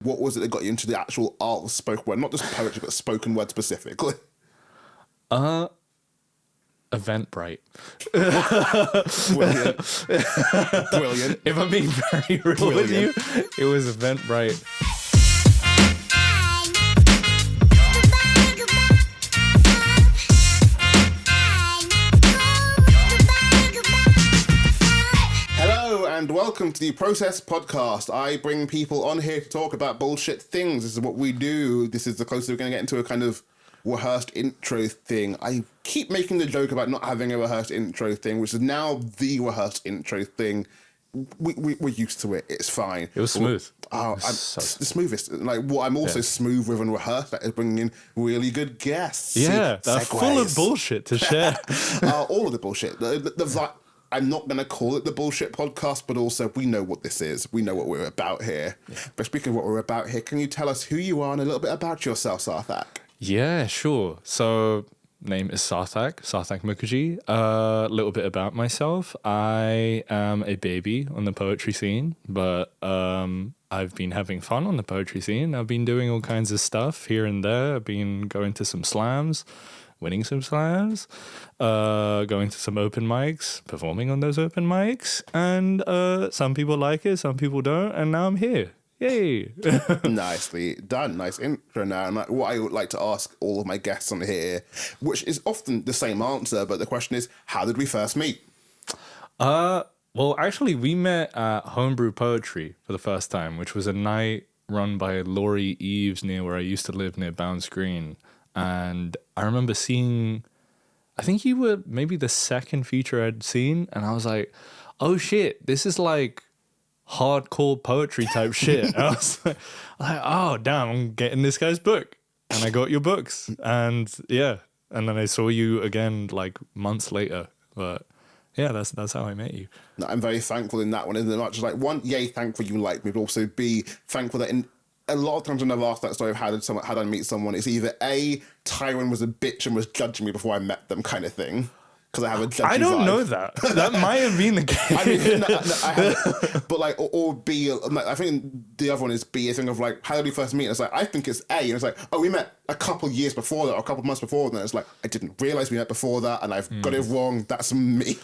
What was it that got you into the actual art of spoken word? Not just poetry, but spoken word specifically. Eventbrite. Brilliant. Brilliant. If I'm being very real with you, it was Eventbrite. Hello and welcome to the Process Podcast. I bring people on here to talk about bullshit things. This is what we do. This is the closest we're going to get into a kind of rehearsed intro thing. I keep making the joke about not having a rehearsed intro thing, which is now the rehearsed intro thing. We're used to it. It's fine. It was smooth. Oh, the smoothest. Like what I'm also smooth with and rehearsed at is bringing in really good guests. Yeah, they're full of bullshit to share. All of the bullshit. I'm not going to call it the bullshit podcast, but also we know what this is. We know what we're about here. Yeah. But speaking of what we're about here, can you tell us who you are and a little bit about yourself, Sarthak? Yeah, sure. So, name is Sarthak Mukherji. A little bit about myself. I am a baby on the poetry scene, but I've been having fun on the poetry scene. I've been doing all kinds of stuff here and there. I've been going to some slams, winning some slams, going to some open mics, performing on those open mics, and some people like it, some people don't, and now I'm here. Yay! Nicely done. Nice intro now. And what I would like to ask all of my guests on here, which is often the same answer, but the question is, how did we first meet? Well, actually, we met at Homebrew Poetry for the first time, which was a night run by Laurie Eves near where I used to live, near Bounds Green. And I remember seeing, I think you were maybe the second feature I'd seen, and I was like, oh shit, this is like hardcore poetry type shit. And I was like, oh damn, I'm getting this guy's book. And I got your books. And yeah, and then I saw you again like months later. But yeah, that's how I met you. No, I'm very thankful in that one, isn't it? Not just like, one, yay, thankful you like me, but also B, thankful that in a lot of times when I've asked that story of how did I meet someone, it's either A, Tyron was a bitch and was judging me before I met them kind of thing. Because I have a judgy I don't vibe. know that. That might have been the case. I mean, I haven't. But like, or B, I think the other one is B, a thing of like, how did we first meet? And it's like, I think it's A. And it's like, oh, we met a couple years before that, or a couple months before that. And it's like, I didn't realise we met before that, and I've got it wrong. That's me.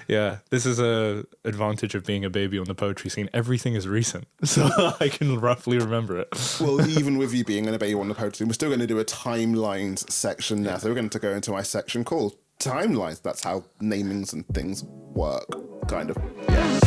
Yeah, this is a advantage of being a baby on the poetry scene. Everything is recent, so I can roughly remember it. Well, even with you being a baby on the poetry scene, we're still going to do a timelines section now. So we're going to go into my section called Timelines. That's how namings and things work, kind of. Yeah.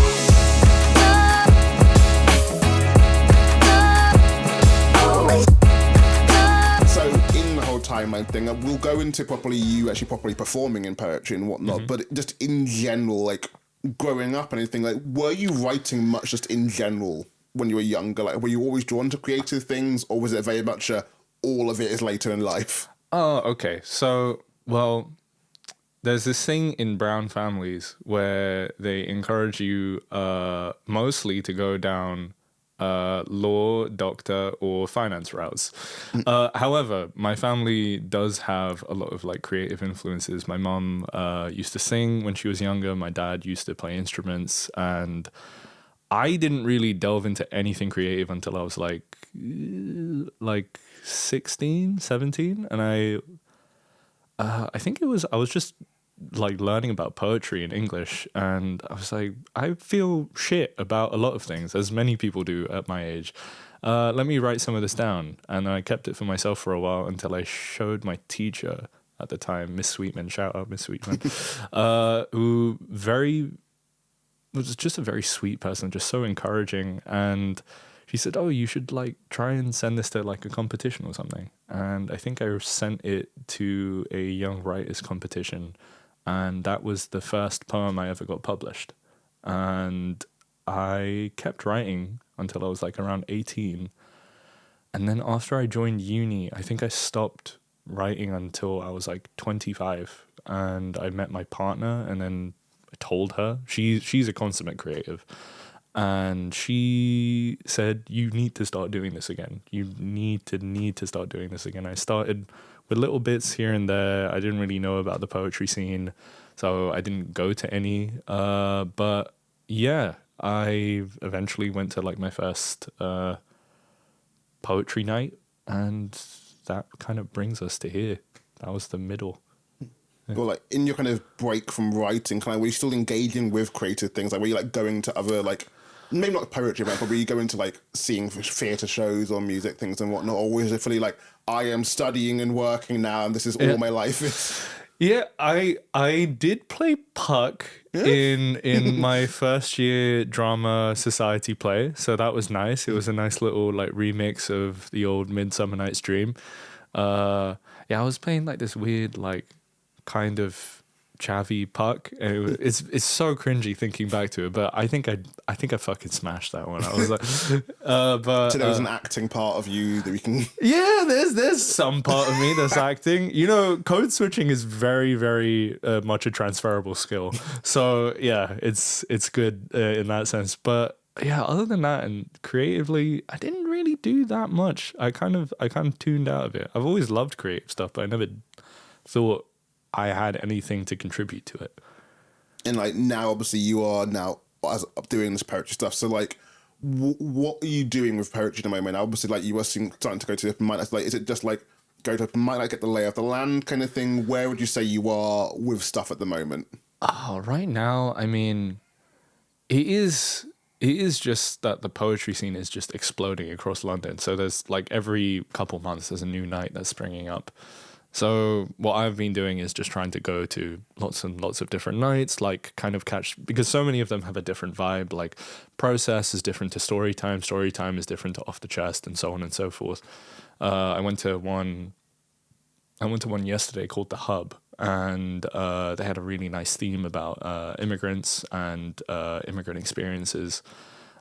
So in the whole timeline thing, we'll go into you actually properly performing in poetry and whatnot, but just in general, like growing up and anything, like were you writing much just in general when you were younger? Like were you always drawn to creative things, or was it very much all of it is later in life? Oh, okay. So, well, there's this thing in brown families where they encourage you mostly to go down law, doctor, or finance routes. However, my family does have a lot of like creative influences. My mom used to sing when she was younger. My dad used to play instruments, and I didn't really delve into anything creative until I was like 16, 17, and I think I was just like learning about poetry in English, and I was like, I feel shit about a lot of things, as many people do at my age. Let me write some of this down. And I kept it for myself for a while until I showed my teacher at the time, Miss Sweetman, shout out Miss Sweetman, who was just a very sweet person, just so encouraging. And she said, oh, you should like try and send this to like a competition or something. And I think I sent it to a young writers competition. And that was the first poem I ever got published. And I kept writing until I was like around 18. And then after I joined uni, I think I stopped writing until I was like 25. And I met my partner, and then I told her. She's a consummate creative. And she said, you need to start doing this again. You need to start doing this again. I started with little bits here and there. I didn't really know about the poetry scene, so I didn't go to any. But yeah, I eventually went to like my first poetry night, and that kind of brings us to here. That was the middle. Or like in your kind of break from writing, kind of were you still engaging with creative things? Like were you like going to other like maybe not poetry events, but were you going to like seeing theatre shows or music things and whatnot, or was it fully like I am studying and working now and this is all my life is? Yeah, I did play puck in my first year drama society play, so that was nice. It was a nice little like remix of the old Midsummer Night's Dream. Yeah, I was playing like this weird like kind of chavvy puck, and it's so cringy thinking back to it, but I think I fucking smashed that one. I was like but So there was an acting part of you that we can yeah, there's some part of me that's acting. You know, code switching is very very much a transferable skill, so yeah, it's good in that sense. But yeah, other than that and creatively, I didn't really do that much. I kind of tuned out of it. I've always loved creative stuff, but I never thought I had anything to contribute to it. and like now obviously you are now as doing this poetry stuff, so like what are you doing with poetry at the moment? Obviously like you were starting to go to open mic, like is it just like go to open mic, like get the lay of the land kind of thing? Where would you say you are with stuff at the moment? Right now, I mean, it is just that the poetry scene is just exploding across London. So there's like every couple months there's a new night that's springing up. So what I've been doing is just trying to go to lots and lots of different nights, like kind of catch, because so many of them have a different vibe. Like process is different to story time is different to off the chest, and so on and so forth. I went to one yesterday called The Hub, and they had a really nice theme about immigrants and immigrant experiences.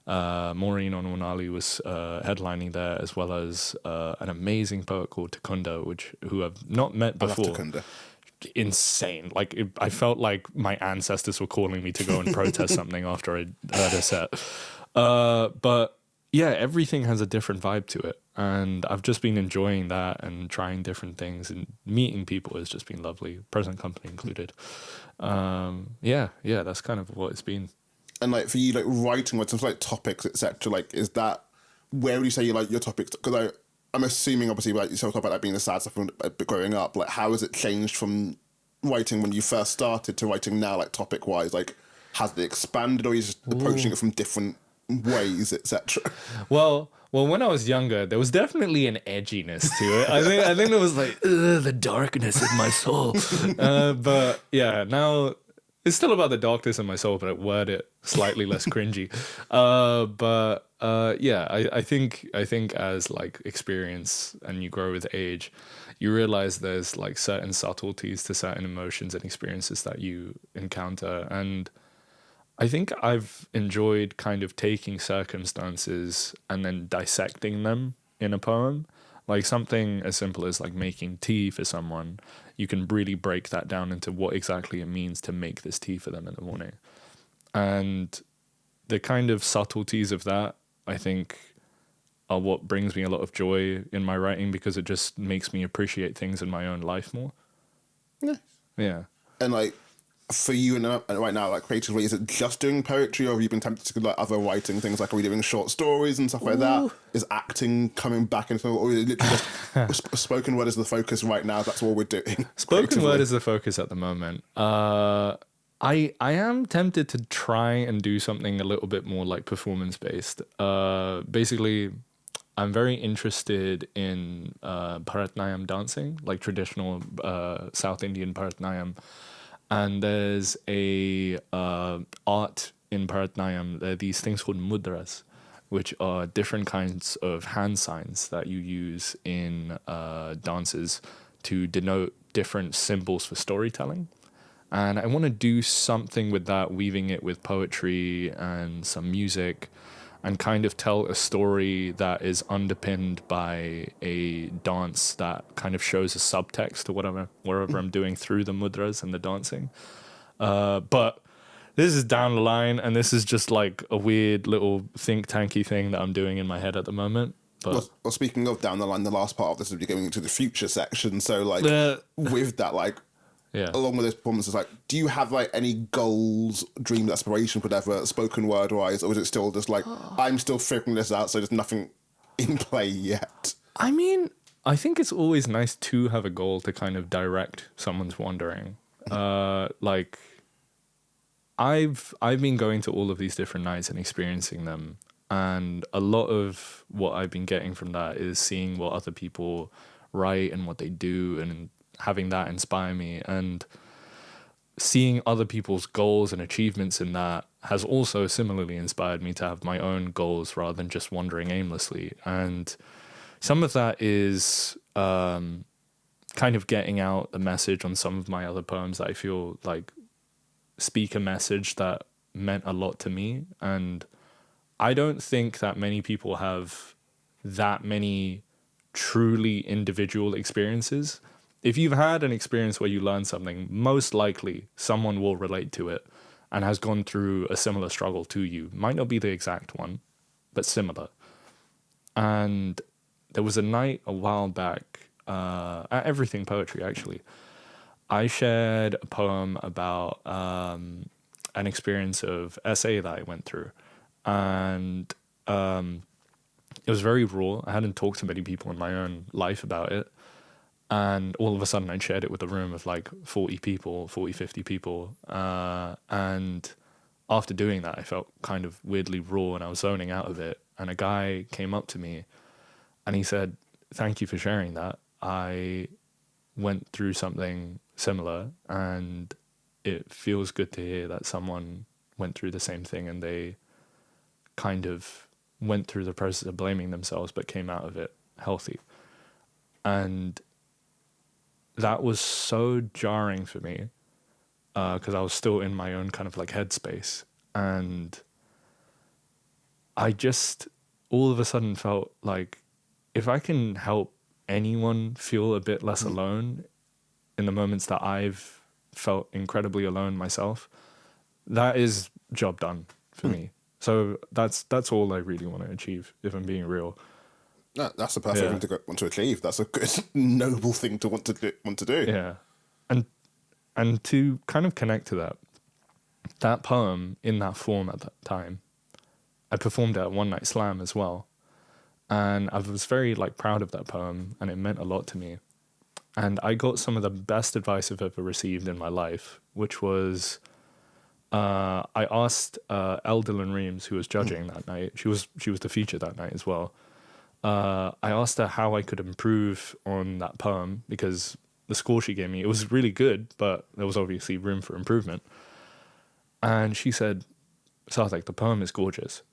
Maureen Onwunali was headlining there, as well as an amazing poet called Takunda, who I've not met before. I love Takunda. Insane. Like I felt like my ancestors were calling me to go and protest something after I heard a set. But yeah, everything has a different vibe to it, and I've just been enjoying that and trying different things, and meeting people has just been lovely, present company included. Yeah, that's kind of what it's been. And like for you, like writing with some like topics, etc. Like, is that where would you say you like your topics? Because I'm assuming obviously like you talk about that being the sad stuff from growing up. Like, how has it changed from writing when you first started to writing now? Like topic wise, like has it expanded, or are you just approaching it from different ways, etc.? Well, when I was younger, there was definitely an edginess to it. I think there was like the darkness in my soul. But yeah, now it's still about the darkness in my soul, but I word it slightly less cringy. Yeah, I think as like experience and you grow with age, you realize there's like certain subtleties to certain emotions and experiences that you encounter. And I think I've enjoyed kind of taking circumstances and then dissecting them in a poem. Like something as simple as like making tea for someone, you can really break that down into what exactly it means to make this tea for them in the morning. And the kind of subtleties of that, I think, are what brings me a lot of joy in my writing, because it just makes me appreciate things in my own life more. Yeah. And like for you right now, like creatively, is it just doing poetry, or have you been tempted to do like other writing things? Like, are we doing short stories and stuff like that? Is acting coming back into, or is it literally just spoken word is the focus right now? That's what we're doing. Spoken word is the focus at the moment. I am tempted to try and do something a little bit more like performance based. Basically, I'm very interested in Bharatanatyam dancing, like traditional South Indian Bharatanatyam. And there's a art in Bharatanatyam. There are these things called mudras, which are different kinds of hand signs that you use in dances to denote different symbols for storytelling. And I want to do something with that, weaving it with poetry and some music, and kind of tell a story that is underpinned by a dance that kind of shows a subtext to wherever I'm doing through the mudras and the dancing. But this is down the line, and this is just like a weird little think tanky thing that I'm doing in my head at the moment. But well, speaking of down the line, the last part of this will be going into the future section. So like with that, like, yeah. Along with those performances, like, do you have like any goals, dreams, aspirations, whatever, spoken word wise, or is it still just like I'm still figuring this out, so there's nothing in play yet. I mean, I think it's always nice to have a goal to kind of direct someone's wandering. Like, I've been going to all of these different nights and experiencing them, and a lot of what I've been getting from that is seeing what other people write and what they do, and having that inspire me, and seeing other people's goals and achievements in that has also similarly inspired me to have my own goals rather than just wandering aimlessly. And some of that is kind of getting out the message on some of my other poems that I feel like speak a message that meant a lot to me. And I don't think that many people have that many truly individual experiences. If you've had an experience where you learn something, most likely someone will relate to it and has gone through a similar struggle to you. Might not be the exact one, but similar. And there was a night a while back at Everything Poetry, actually. I shared a poem about an experience of SA that I went through. And it was very raw. I hadn't talked to many people in my own life about it. And all of a sudden I shared it with a room of like 40 people, 50 people. And after doing that, I felt kind of weirdly raw and I was zoning out of it. And a guy came up to me and he said, "Thank you for sharing that. I went through something similar and it feels good to hear that someone went through the same thing and they kind of went through the process of blaming themselves but came out of it healthy." And that was so jarring for me because I was still in my own kind of like headspace. And I just all of a sudden felt like if I can help anyone feel a bit less alone in the moments that I've felt incredibly alone myself, that is job done for me. So that's all I really want to achieve, if I'm being real. No, that's a perfect thing to want to achieve. That's a good, noble thing to want to do. Yeah, and to kind of connect to that poem in that form at that time, I performed it at One Night Slam as well, and I was very like proud of that poem, and it meant a lot to me. And I got some of the best advice I've ever received in my life, which was I asked Elle Dillon Reams, who was judging that night. She was the feature that night as well. I asked her how I could improve on that poem because the score she gave me, it was really good, but there was obviously room for improvement. And she said, "Sarthak, the poem is gorgeous.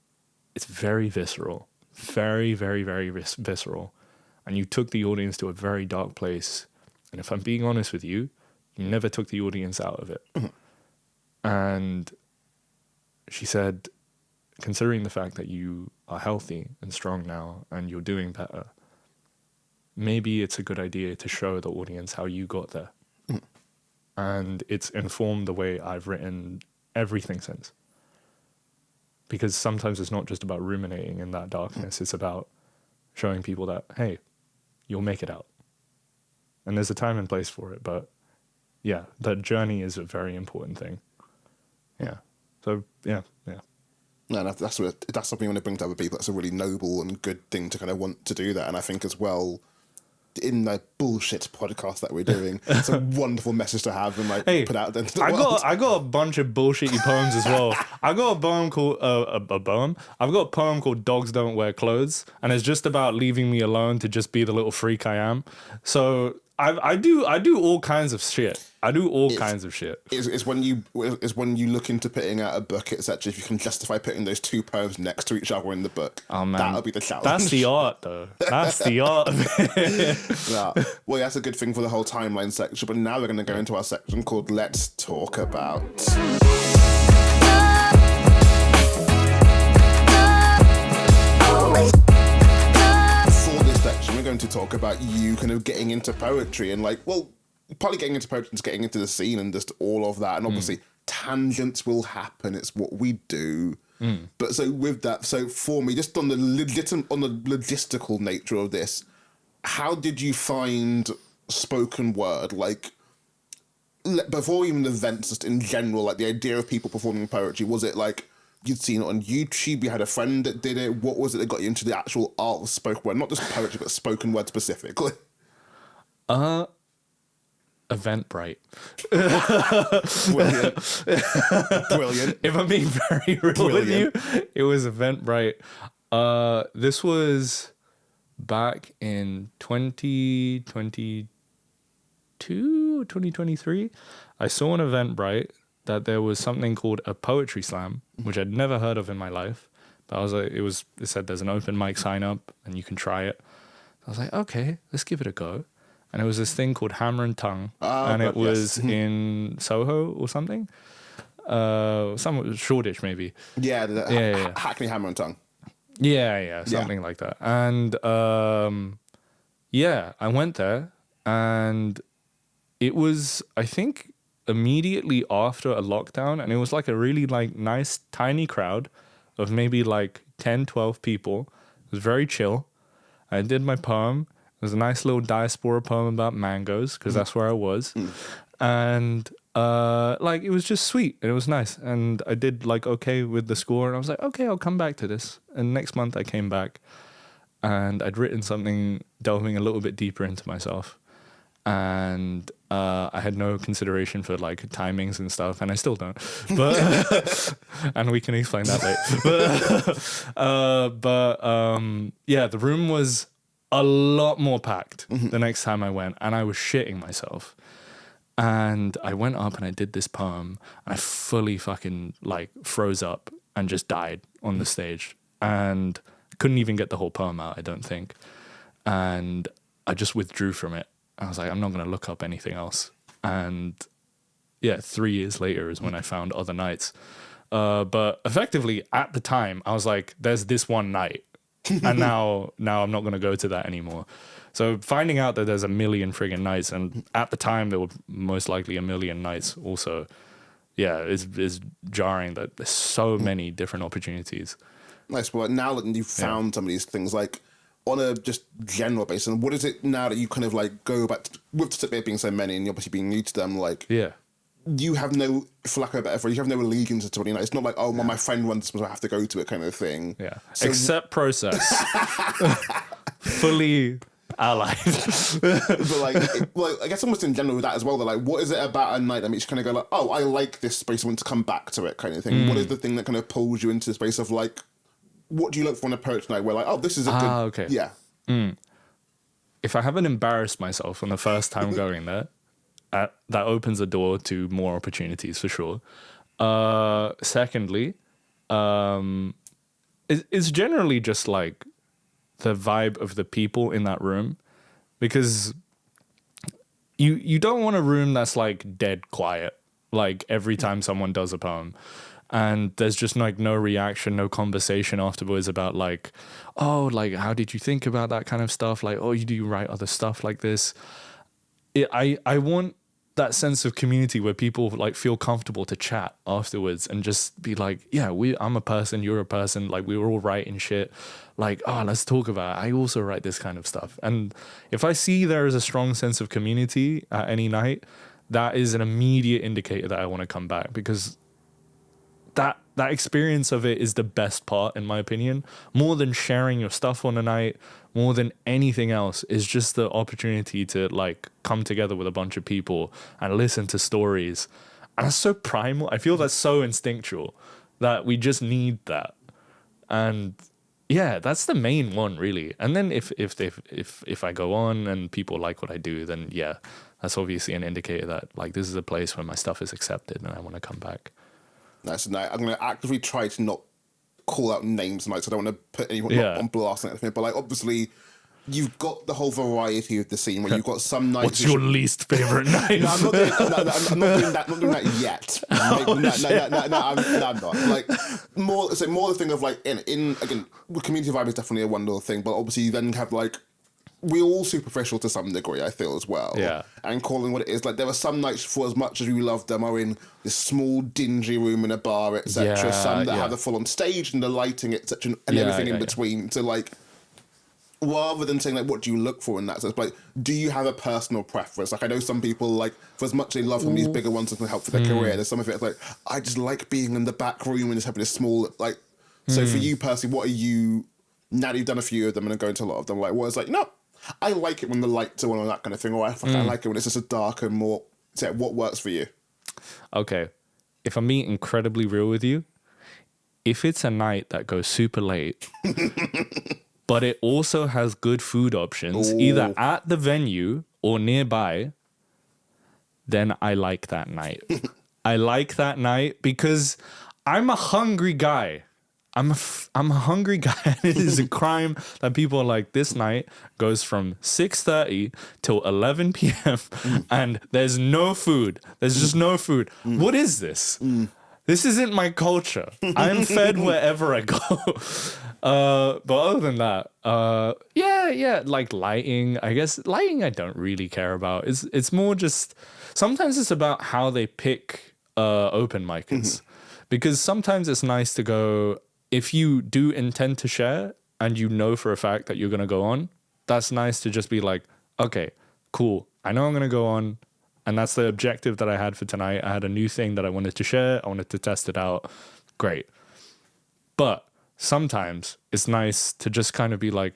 It's very visceral, very, very, very visceral. And you took the audience to a very dark place. And if I'm being honest with you, you never took the audience out of it." And she said, "Considering the fact that you are healthy and strong now and you're doing better, maybe it's a good idea to show the audience how you got there." And it's informed the way I've written everything since. Because sometimes it's not just about ruminating in that darkness, it's about showing people that, hey, you'll make it out. And there's a time and place for it, but yeah, that journey is a very important thing. Yeah. So, yeah. No, that's something you want to bring to other people. That's a really noble and good thing to kind of want to do that. And I think as well, in the bullshit podcast that we're doing, it's a wonderful message to have and like put out into the world. I got a bunch of bullshitty poems as well. I got a poem called I've got a poem called "Dogs Don't Wear Clothes," and it's just about leaving me alone to just be the little freak I am. So I do all kinds of shit. It's when you look into putting out a book, etc. If you can justify putting those two poems next to each other in the book, that'll be the challenge. That's the art, though. That's the art of it. Yeah. Well, that's a good thing for the whole timeline section. But now we're going to go into our section called "Let's Talk About." We're going to talk about you kind of getting into poetry and partly getting into poetry and just getting into the scene and just all of that. And obviously tangents will happen. It's what we do. But so with that, so for me, just on the logistical nature of this, how did you find spoken word? Like before even events, just in general, like the idea of people performing poetry, was it like you'd seen it on YouTube, you had a friend that did it. What was it that got you into the actual art of spoken word? Not just poetry, but spoken word specifically. Eventbrite. Brilliant. If I'm being very real with you, it was Eventbrite. This was back in 2022, 2023. I saw on Eventbrite that there was something called a poetry slam, which I'd never heard of in my life. But I was like, it said there's an open mic sign up and you can try it. I was like, okay, let's give it a go. And it was this thing called Hammer and Tongue, and it was in Soho or something, some Shoreditch maybe. Yeah, Hackney Hammer and Tongue. Yeah, something like that. And I went there, and it was, I think, immediately after a lockdown, and it was like a really like nice tiny crowd of maybe like 10, 12 people. It was very chill. I did my poem. It was a nice little diaspora poem about mangoes, because that's where I was. And like it was just sweet. It was nice. And I did like okay with the score, and I was like, okay, I'll come back to this. And next month I came back, and I'd written something delving a little bit deeper into myself. And I had no consideration for like timings and stuff, and I still don't. But and we can explain that later. The room was a lot more packed the next time I went, and I was shitting myself. And I went up and I did this poem, and I fully fucking like froze up and just died on the stage, and couldn't even get the whole poem out, I don't think. And I just withdrew from it. I was like, I'm not going to look up anything else. And 3 years later is when I found other nights. But effectively at the time, I was like, there's this one night. And now I'm not going to go to that anymore. So finding out that there's a million friggin' nights, and at the time there were most likely a million nights also, is jarring that there's so many different opportunities. Nice. But now that you've found some of these things, like on a just general basis, what is it now that you kind of like go back to, with there being so many and you obviously being new to them, like you have no, for lack of a better phrase, you have no allegiance to it. You know, it's not like, oh, well, my friend runs, so I have to go to it kind of thing. Yeah. So, accept process. Fully allied. But like, I guess almost in general with that as well, like, what is it about a night that makes you kind of go like, oh, I like this space, I want to come back to it kind of thing? What is the thing that kind of pulls you into the space of like, what do you look for in a poetry night where like, oh, this is a good... okay. Yeah. If I haven't embarrassed myself on the first time going there, that opens the door to more opportunities for sure. Secondly, it's generally just like the vibe of the people in that room, because you don't want a room that's like dead quiet, like every time someone does a poem. And there's just like no reaction, no conversation afterwards about like, oh, like, how did you think about that kind of stuff? Like, oh, you write other stuff like this. I want that sense of community where people like feel comfortable to chat afterwards and just be like, yeah, I'm a person, you're a person. Like, we're all writing shit. Like, oh, let's talk about it. I also write this kind of stuff. And if I see there is a strong sense of community at any night, that is an immediate indicator that I want to come back, because that experience of it is the best part, in my opinion. More than sharing your stuff on a night, more than anything else, is just the opportunity to like come together with a bunch of people and listen to stories. And that's so primal. I feel that's so instinctual that we just need that. And yeah, that's the main one really. And then if I go on and people like what I do, then yeah, that's obviously an indicator that like this is a place where my stuff is accepted and I want to come back. Nice. I'm going to actively try to not call out names tonight, so I don't want to put anyone on blast or anything. But like, obviously, you've got the whole variety of the scene where you've got some nights. What's your least favorite night? No, I'm not doing that. Not doing that yet. I'm not. Like more the thing of like in again, community vibe is definitely a wonderful thing, but obviously you then have like, we're all superficial to some degree, I feel, as well. Yeah. And calling what it is. Like, there are some nights, for as much as we love them, are in this small, dingy room in a bar, etc. Some that have the full-on stage and the lighting, etc. And everything in between. So, like, rather than saying like what do you look for in that sense, like do you have a personal preference? Like I know some people, like for as much as they love from these bigger ones and can help for their career, there's some of it like I just like being in the back room and just having a small like. So for you personally, what are you, now that you've done a few of them and are going to a lot of them, like what is like, no, I like it when the lights are on and that kind of thing, or I like it when it's just a darker, more, so what works for you? Okay, if I'm being incredibly real with you, if it's a night that goes super late, but it also has good food options, either at the venue or nearby, then I like that night. I like that night because I'm a hungry guy. I'm a hungry guy. It is a crime that people are like, this night goes from 6:30 till 11 p.m. and there's no food. There's just no food. What is this? This isn't my culture. I'm fed wherever I go. But other than that, yeah, like lighting, I guess lighting I don't really care about. It's more just, sometimes it's about how they pick open micers. Because sometimes it's nice to go, if you do intend to share and you know for a fact that you're going to go on, that's nice to just be like, okay, cool. I know I'm going to go on. And that's the objective that I had for tonight. I had a new thing that I wanted to share. I wanted to test it out. Great. But sometimes it's nice to just kind of be like,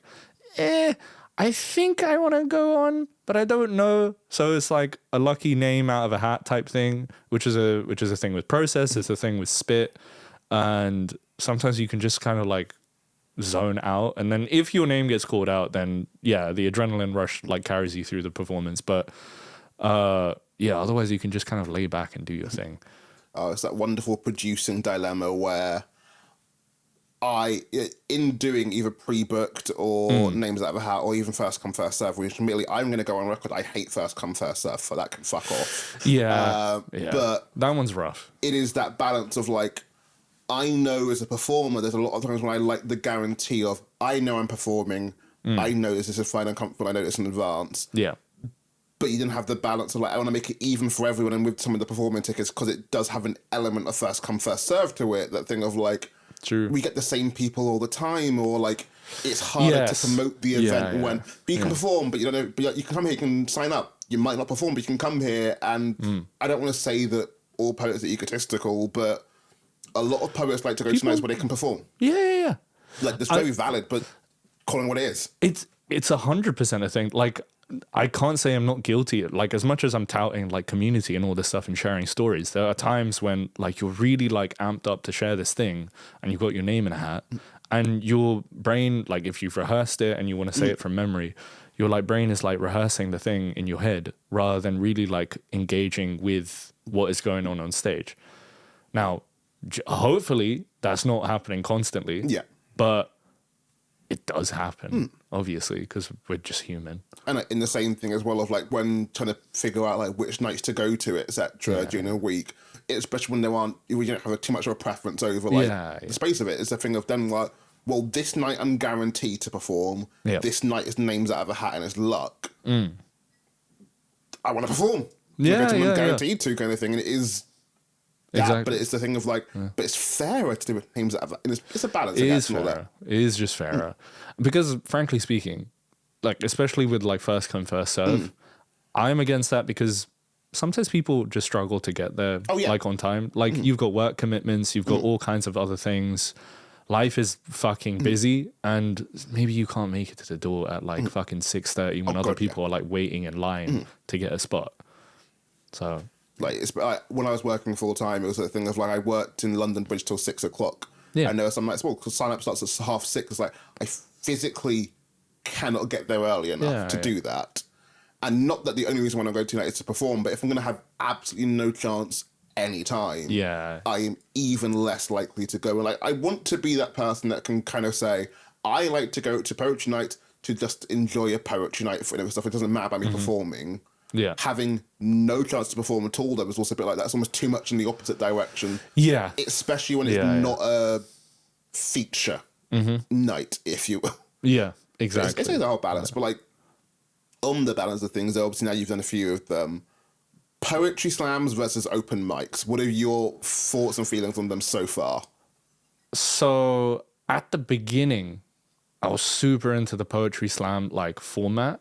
I think I want to go on, but I don't know. So it's like a lucky name out of a hat type thing, which is a thing with process. It's a thing with spit. And sometimes you can just kind of like zone out. And then if your name gets called out, then yeah, the adrenaline rush like carries you through the performance. But yeah, otherwise you can just kind of lay back and do your thing. Oh, it's that wonderful producing dilemma where in doing either pre-booked or names out of a hat or even first come first serve, which immediately I'm going to go on record, I hate first come first serve, so that can fuck off. Yeah, but that one's rough. It is that balance of like, I know as a performer, there's a lot of times when I like the guarantee of, I know I'm performing, I know this is fine and comfortable, I know this in advance. Yeah. But you didn't have the balance of like, I want to make it even for everyone and with some of the performing tickets, because it does have an element of first come first serve to it, that thing of like, true, we get the same people all the time, or like it's harder to promote the event when you can perform, but you don't know. But you can come here, you can sign up. You might not perform, but you can come here. And I don't want to say that all poets are egotistical, but a lot of poets like to go to nights where they can perform. Yeah. Like that's very valid, but calling what it is. It's 100% a thing. Like, I can't say I'm not guilty. Like, as much as I'm touting like community and all this stuff and sharing stories, there are times when like you're really like amped up to share this thing and you've got your name in a hat and your brain, like if you've rehearsed it and you want to say it from memory, your like brain is like rehearsing the thing in your head rather than really like engaging with what is going on stage. Now, hopefully that's not happening constantly. Yeah. But it does happen, obviously, because we're just human. And in the same thing as well of like when trying to figure out like which nights to go to, etc. during a week, especially when you don't have too much of a preference over like the space of it. It's a thing of then like, well, this night I'm guaranteed to perform. Yep. This night is names out of a hat and it's luck. I want to perform. I'm guaranteed to kind of thing, and it is. Exactly. But it's the thing of like, but it's fairer to do with names that it's a balance. It is fairer. It is just fairer. Because frankly speaking, like, especially with like first come, first serve, I'm against that because sometimes people just struggle to get there like on time. Like you've got work commitments, you've got all kinds of other things. Life is fucking busy and maybe you can't make it to the door at like fucking 6:30 when other people are like waiting in line to get a spot. So... Like, when I was working full time, it was a thing of like I worked in London Bridge till 6 o'clock. Yeah. And there were some nights, well, because sign up starts at 6:30. It's like I physically cannot get there early enough to do that. And not that the only reason I want to go to night is to perform, but if I'm going to have absolutely no chance any time, I am even less likely to go. And like, I want to be that person that can kind of say, I like to go to poetry night to just enjoy a poetry night for stuff. It doesn't matter about me performing. Yeah. Having no chance to perform at all, that was also a bit like that's almost too much in the opposite direction. Yeah. Especially when it's not a feature night, if you will. Yeah, exactly. It's a whole balance, but like on the balance of things, obviously now you've done a few of them. Poetry slams versus open mics. What are your thoughts and feelings on them so far? So at the beginning, I was super into the poetry slam like format.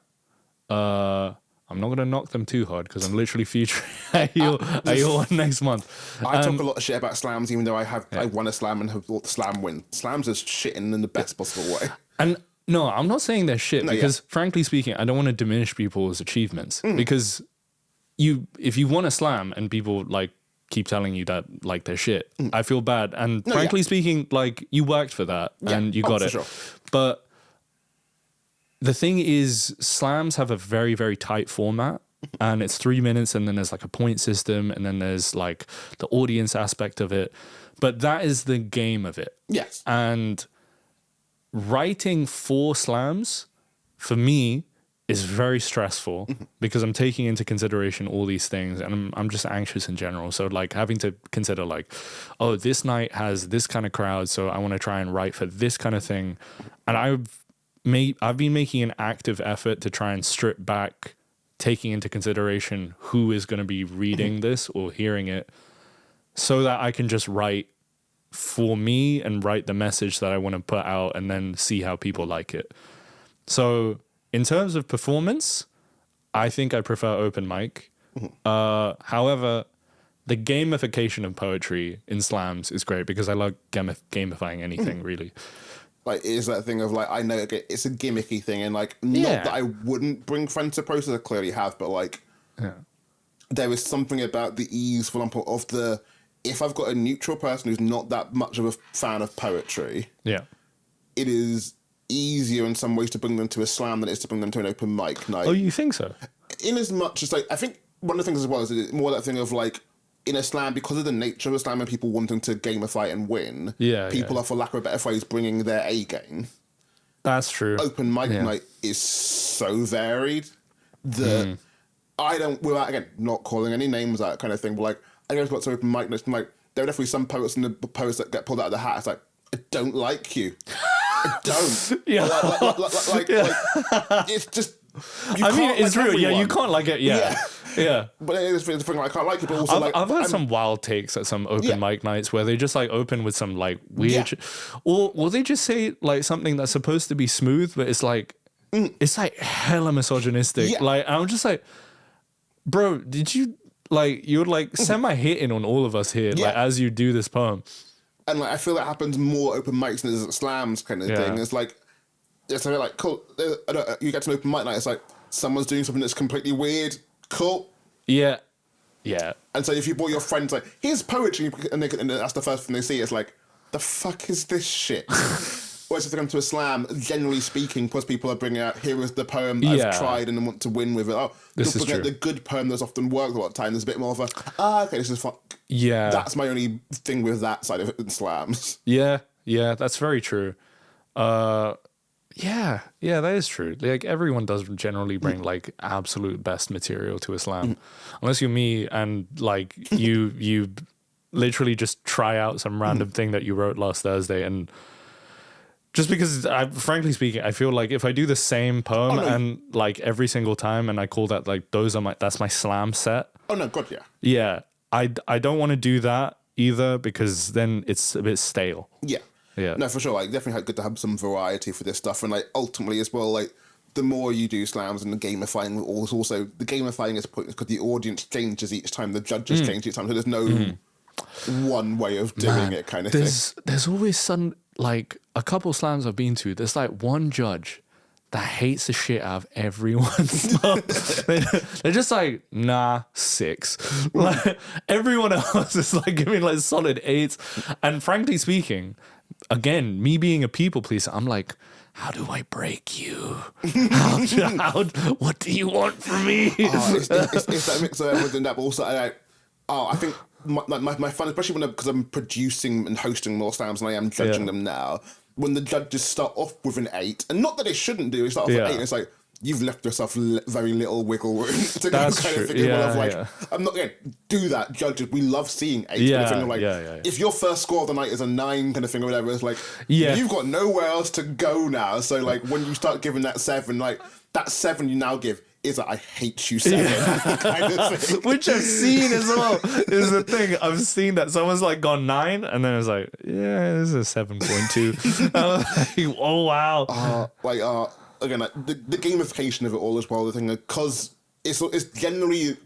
I'm not gonna knock them too hard because I'm literally featuring at your one next month. I talk a lot of shit about slams, even though I won a slam and have bought the slam win. Slams is shitting in the best possible way. And no, I'm not saying they're shit because, frankly speaking, I don't want to diminish people's achievements because if you won a slam and people like keep telling you that like they're shit, I feel bad. And frankly speaking, like you worked for that and you got it. Sure. But the thing is, slams have a very, very tight format. And it's 3 minutes, and then there's like a point system, and then there's like the audience aspect of it. But that is the game of it. Yes. And writing 4 slams for me is very stressful because I'm taking into consideration all these things, and I'm just anxious in general. So like having to consider like, oh, this night has this kind of crowd, so I want to try and write for this kind of thing. And I've been making an active effort to try and strip back, taking into consideration who is going to be reading this or hearing it, so that I can just write for me and write the message that I want to put out and then see how people like it. So in terms of performance, I think I prefer open mic. However, the gamification of poetry in slams is great because I like gamifying anything really. Like, it is that thing of like, I know it's a gimmicky thing, and like, not that I wouldn't bring friends to process, I clearly have, but like, there is something about the ease, for example, of if I've got a neutral person who's not that much of a fan of poetry, it is easier in some ways to bring them to a slam than it is to bring them to an open mic night. Oh, you think so? In as much as like, I think one of the things as well is more that thing of like, in a slam, because of the nature of a slam and people wanting to gamify and win, people are, for lack of a better phrase, bringing their A game. That's true. Open mic night is so varied that I don't, without, again, not calling any names, that kind of thing, but like, I go to lots of open mic nights and like, there are definitely some poets in the poets that get pulled out of the hat. It's like, I don't like you. I don't. Like, it's just, I mean, it's real. Yeah, you can't like it. Yeah. But it is the thing, like, I can't like it, but also I've had some wild takes at some open mic nights where they just like open with some like weird or they just say like something that's supposed to be smooth, but it's like hella misogynistic. Like, I'm just like, bro, did you like, you're like semi-hitting on all of us here, like as you do this poem. And like, I feel that happens more open mics than there's at slams kind of thing. It's like, it's a bit like, cool, you get to an open mic night, it's like, someone's doing something that's completely weird, cool. Yeah. And so if you brought your friends, like, here's poetry, and that's the first thing they see, it's like, the fuck is this shit? Whereas if they come to a slam, generally speaking, because people are bringing out, here is the poem that I've tried and I want to win with it. Oh, this is true. The good poem that's often worked a lot of time, there's a bit more of a, okay, this is fun. Yeah. That's my only thing with that side of it in slams. Yeah, that's very true. Yeah, that is true. Like, everyone does generally bring like absolute best material to a slam, unless you're me and like you literally just try out some random thing that you wrote last Thursday, and just because, frankly speaking, I feel like if I do the same poem and like every single time, and I call that like that's my slam set. Oh no, God, yeah. Yeah, I don't want to do that either because then it's a bit stale. Yeah. No, for sure. Like, definitely good to have some variety for this stuff, and like ultimately as well, like the more you do slams and the gamifying, also the gamifying is pointless because the audience changes each time, the judges change each time, so there's no one way of doing it, kind of thing. There's always some, like, a couple slams I've been to. There's like one judge that hates the shit out of everyone. They're just like, nah, 6. Like, everyone else is like giving like solid 8s, and frankly speaking, again, me being a people pleaser, I'm like, how do I break you? What do you want from me? It's that mix of everything that, but also I think my fun, especially because I'm producing and hosting more slams than I am judging them now, when the judges start off with an 8, and not that they shouldn't do, they start off with 8, and it's like, you've left yourself very little wiggle room to go kind of thing. I'm not going to do that, judges. We love seeing 8. If your first score of the night is a 9 kind of thing or whatever, it's like, you've got nowhere else to go now. So like, when you start giving that 7, like that 7 you now give is that I hate you 7 kind of thing. Which I've seen as well. Is the thing. I've seen that someone's like gone 9 and then it's like, yeah, this is a 7.2. Like, oh wow. Again, like, the gamification of it all as well, the thing, because it's generally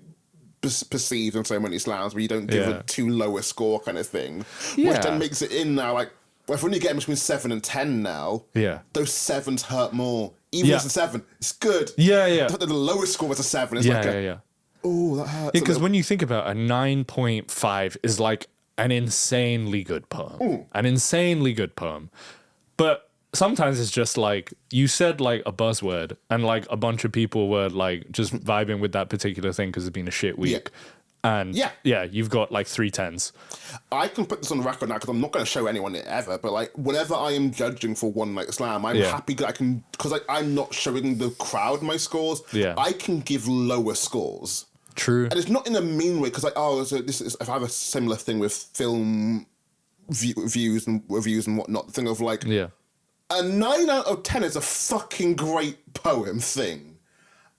perceived in so many slams where you don't give a too low a score kind of thing, which then makes it in now like, well, if when you get between 7 and 10 now, those 7s hurt more. Even if it's a 7, it's good. But the lowest score was a 7. It's oh, that hurts. Yeah, because when you think about a 9.5 is like an insanely good poem. An insanely good poem. But sometimes it's just like, you said like a buzzword and like a bunch of people were like just vibing with that particular thing because it's been a shit week. And you've got like 3 10s. I can put this on the record now because I'm not going to show anyone it ever, but like whenever I am judging for One Night Slam, I'm happy that I can, because like, I'm not showing the crowd my scores. I can give lower scores. True. And it's not in a mean way, because like, so this is, if I have a similar thing with film views and reviews and whatnot, the thing of like, a 9 out of 10 is a fucking great poem thing.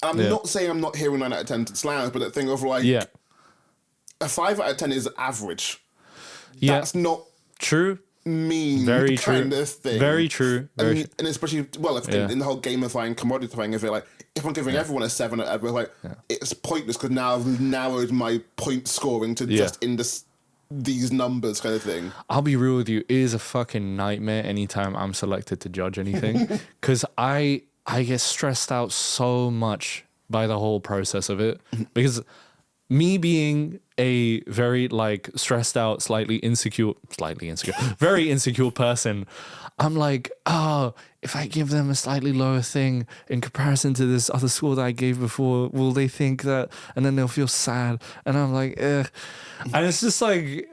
And I'm not saying I'm not hearing 9 out of 10 slams, but the thing of like, a 5 out of 10 is average. That's not true. Mean Very kind true. of thing. Very true. And especially, well, if in the whole gamifying, commodifying of it, like, if I'm giving everyone a 7 out of 10, like, it's pointless because now I've narrowed my point scoring to just in these numbers kind of thing. I'll be real with you, it is a fucking nightmare anytime I'm selected to judge anything, because I get stressed out so much by the whole process of it, because me being a very like stressed out, very insecure person, I'm like, oh, if I give them a slightly lower thing in comparison to this other score that I gave before, will they think that? And then they'll feel sad. And I'm like, ugh. And it's just like,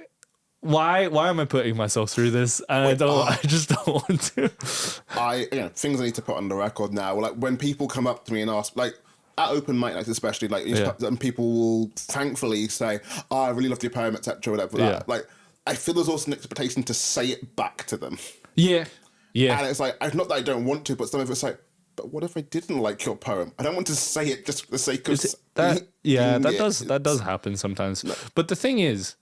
why am I putting myself through this? And I just don't want to. Things I need to put on the record now. Like when people come up to me and ask, like, at open mic nights especially, like, and people will thankfully say, oh, I really loved your poem, etc., whatever. That. Like, I feel there's also an expectation to say it back to them. Yeah. And it's like, not that I don't want to, but some of it's like, but what if I didn't like your poem? I don't want to say it just for the sake of that. That does happen sometimes. No. But the thing is,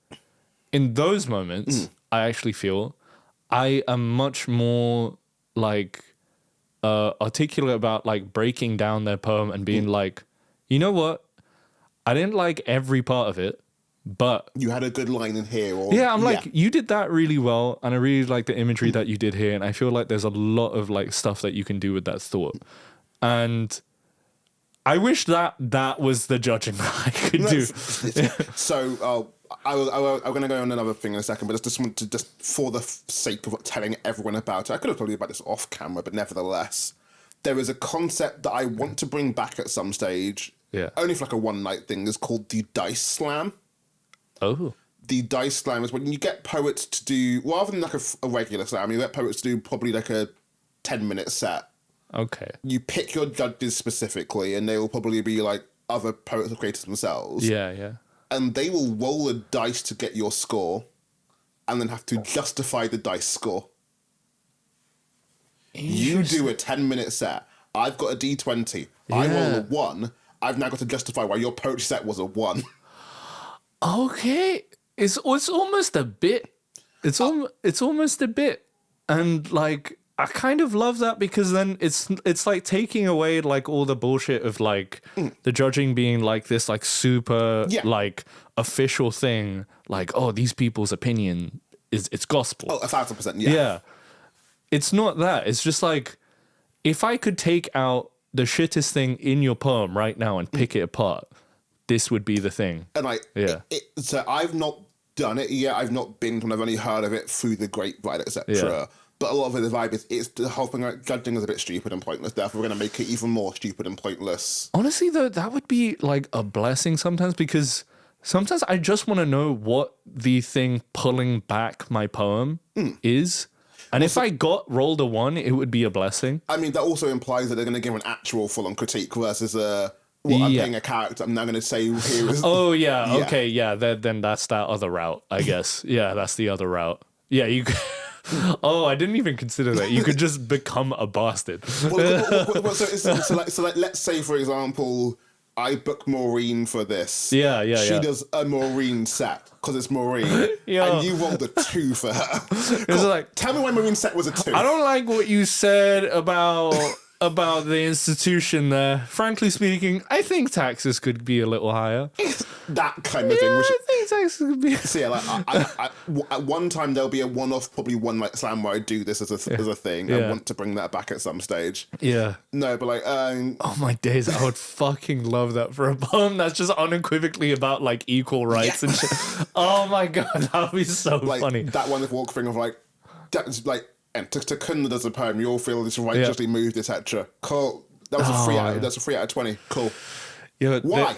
in those moments, I actually feel I am much more like articulate about like breaking down their poem and being like, you know what? I didn't like every part of it, but you had a good line in here. Or, I'm like, you did that really well, and I really like the imagery that you did here, and I feel like there's a lot of like stuff that you can do with that thought. And I wish that was the judging that I could do. So I'm going to go on another thing in a second, but just want to, just for the sake of telling everyone about it, I could have told you about this off camera, but nevertheless, there is a concept that I want to bring back at some stage. Only for like a one night thing. Is called the Dice Slam. Oh. The Dice Slam is when you get poets to do, rather than like a regular slam, you get poets to do probably like a 10-minute set. Okay. You pick your judges specifically, and they will probably be like other poets or creators themselves. Yeah. And they will roll a dice to get your score, and then have to justify the dice score. You do a 10-minute set. I've got a D20. I roll a 1. I've now got to justify why your poetry set was a 1. Okay, it's almost a bit. It's almost a bit, and like I kind of love that, because then it's like taking away like all the bullshit of like the judging being like this like super like official thing, like, oh, these people's opinion it's gospel. Oh, 1,000%. Yeah, it's not that. It's just like, if I could take out the shittest thing in your poem right now and pick it apart, this would be the thing. And like, so I've not done it yet. I've not been, I've only heard of it through the grapevine, etc. But a lot of the vibe is, it's the whole thing, like, judging is a bit stupid and pointless. Therefore, we're going to make it even more stupid and pointless. Honestly, though, that would be like a blessing sometimes, because sometimes I just want to know what the thing pulling back my poem is. And also, if I got rolled a 1, it would be a blessing. I mean, that also implies that they're going to give an actual full-on critique versus I'm playing a character. I'm now going to say here is... Oh, yeah. Okay, yeah. Then that's that other route, I guess. Yeah, that's the other route. Yeah, you... Oh, I didn't even consider that. You could just become a bastard. So let's say, for example, I booked Maureen for this. Yeah. She does a Maureen set because it's Maureen. Yo. And you rolled a 2 for her. It's like, tell me why Maureen set was a 2. I don't like what you said about the institution there. Frankly speaking, I think taxes could be a little higher. That kind of thing. Yeah, Which, I think taxes could be. so yeah, like at one time there'll be a one-off, probably one like slam where I do this as a thing. I want to bring that back at some stage. Yeah. No, but like, oh my days, I would fucking love that for a poem that's just unequivocally about like equal rights and shit. Oh my god, that would be so like funny. that one walk thing of like, that's like, and to Kunda does a poem. You all feel this righteously moved, etc. Cool. That was a 3 out. That's a 3 out of 20. Cool. Yeah. Why?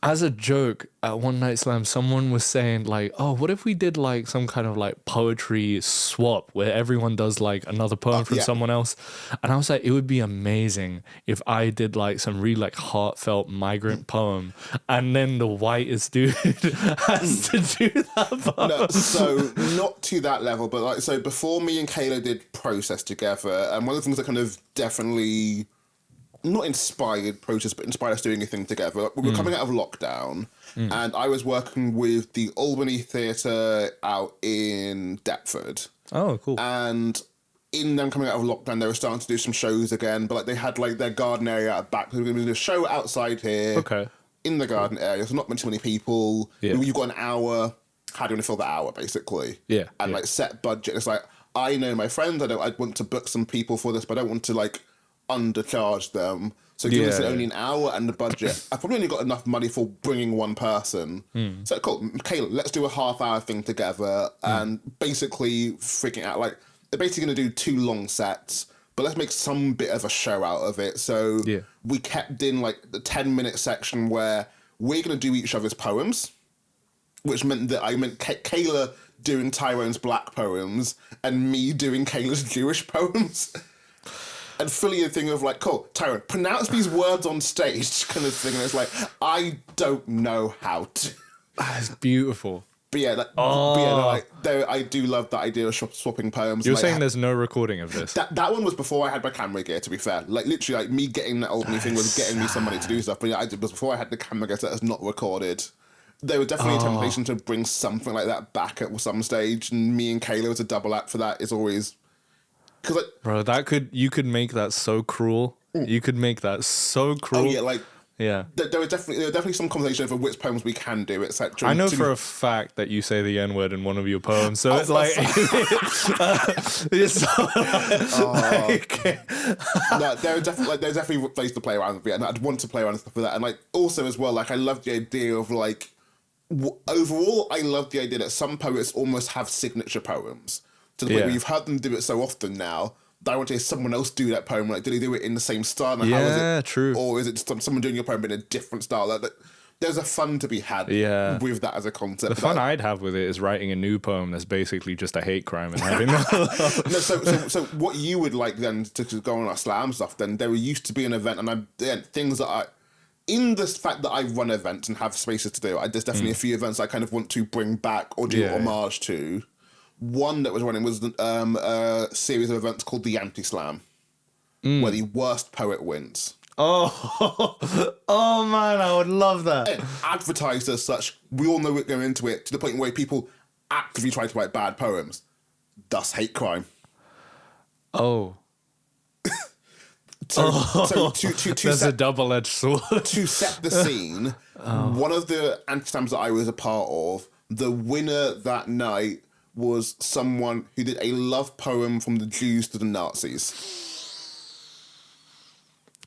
As a joke at One Night Slam, someone was saying like, "Oh, what if we did like some kind of like poetry swap where everyone does like another poem from someone else?" And I was like, it would be amazing if I did like some really like heartfelt migrant poem, and then the whitest dude has to do that poem. No, so not to that level, but like, so before me and Kayla did Process together, and one of the things that kind of definitely not inspired Process, but inspired us doing a thing together. We were coming out of lockdown, and I was working with the Albany Theatre out in Deptford. Oh, cool. And in them coming out of lockdown, they were starting to do some shows again, but like they had like their garden area out back. So we were going to do a show outside here. Okay. In the garden area, so not too many people. Yeah. You've got an hour. How do you want to fill that hour, basically? Yeah. And like set budget. It's like, I know my friends. I want to book some people for this, but I don't want to like undercharge them. So give us only an hour and the budget. I've probably only got enough money for bringing one person. So cool, Kayla, let's do a half-hour thing together and basically freaking out. Like, they're basically going to do 2 long sets, but let's make some bit of a show out of it. So we kept in like the 10-minute section where we're going to do each other's poems, which meant that I meant Kayla doing Tyrone's black poems and me doing Kayla's Jewish poems. And fully a thing of like, cool, Tyrone, pronounce these words on stage kind of thing. And it's like, I don't know how to. That's beautiful. But yeah, like, I do love that idea of swapping poems. You're like, saying there's no recording of this? That one was before I had my camera gear, to be fair. Like, literally, like, me getting that Albany thing was getting me somebody to do stuff. But yeah, it was before I had the camera gear that was not recorded. There was definitely a temptation to bring something like that back at some stage. And me and Kayla as a double act for that is always... Like, bro, you could make that so cruel. You could make that so cruel. Oh yeah, like yeah. There were definitely some conversation over which poems we can do, etc. I know for a fact that you say the N word in one of your poems, so it's like it's no, there's definitely ways to play around with it, and I'd want to play around and stuff with that. And like also as well, like I love the idea of like overall, I love the idea that some poets almost have signature poems. To the point where you've heard them do it so often now that I want to hear someone else do that poem. Like, do they do it in the same style? And how is it? True. Or is it just someone doing your poem but in a different style? Like, there's a fun to be had with that as a concept. The fun I'd have with it is writing a new poem that's basically just a hate crime and having so what you would like then to go on our slam stuff, then there used to be an event, and things that I... In the fact that I run events and have spaces to do, there's definitely a few events I kind of want to bring back or do homage to. One that was running was a series of events called the Anti-Slam, where the worst poet wins. Oh man, I would love that. And advertised as such, we all know it going into it, to the point where people actively try to write bad poems. Thus hate crime. Oh. That's a double-edged sword. To set the scene, one of the Anti-Slams that I was a part of, the winner that night was someone who did a love poem from the Jews to the Nazis.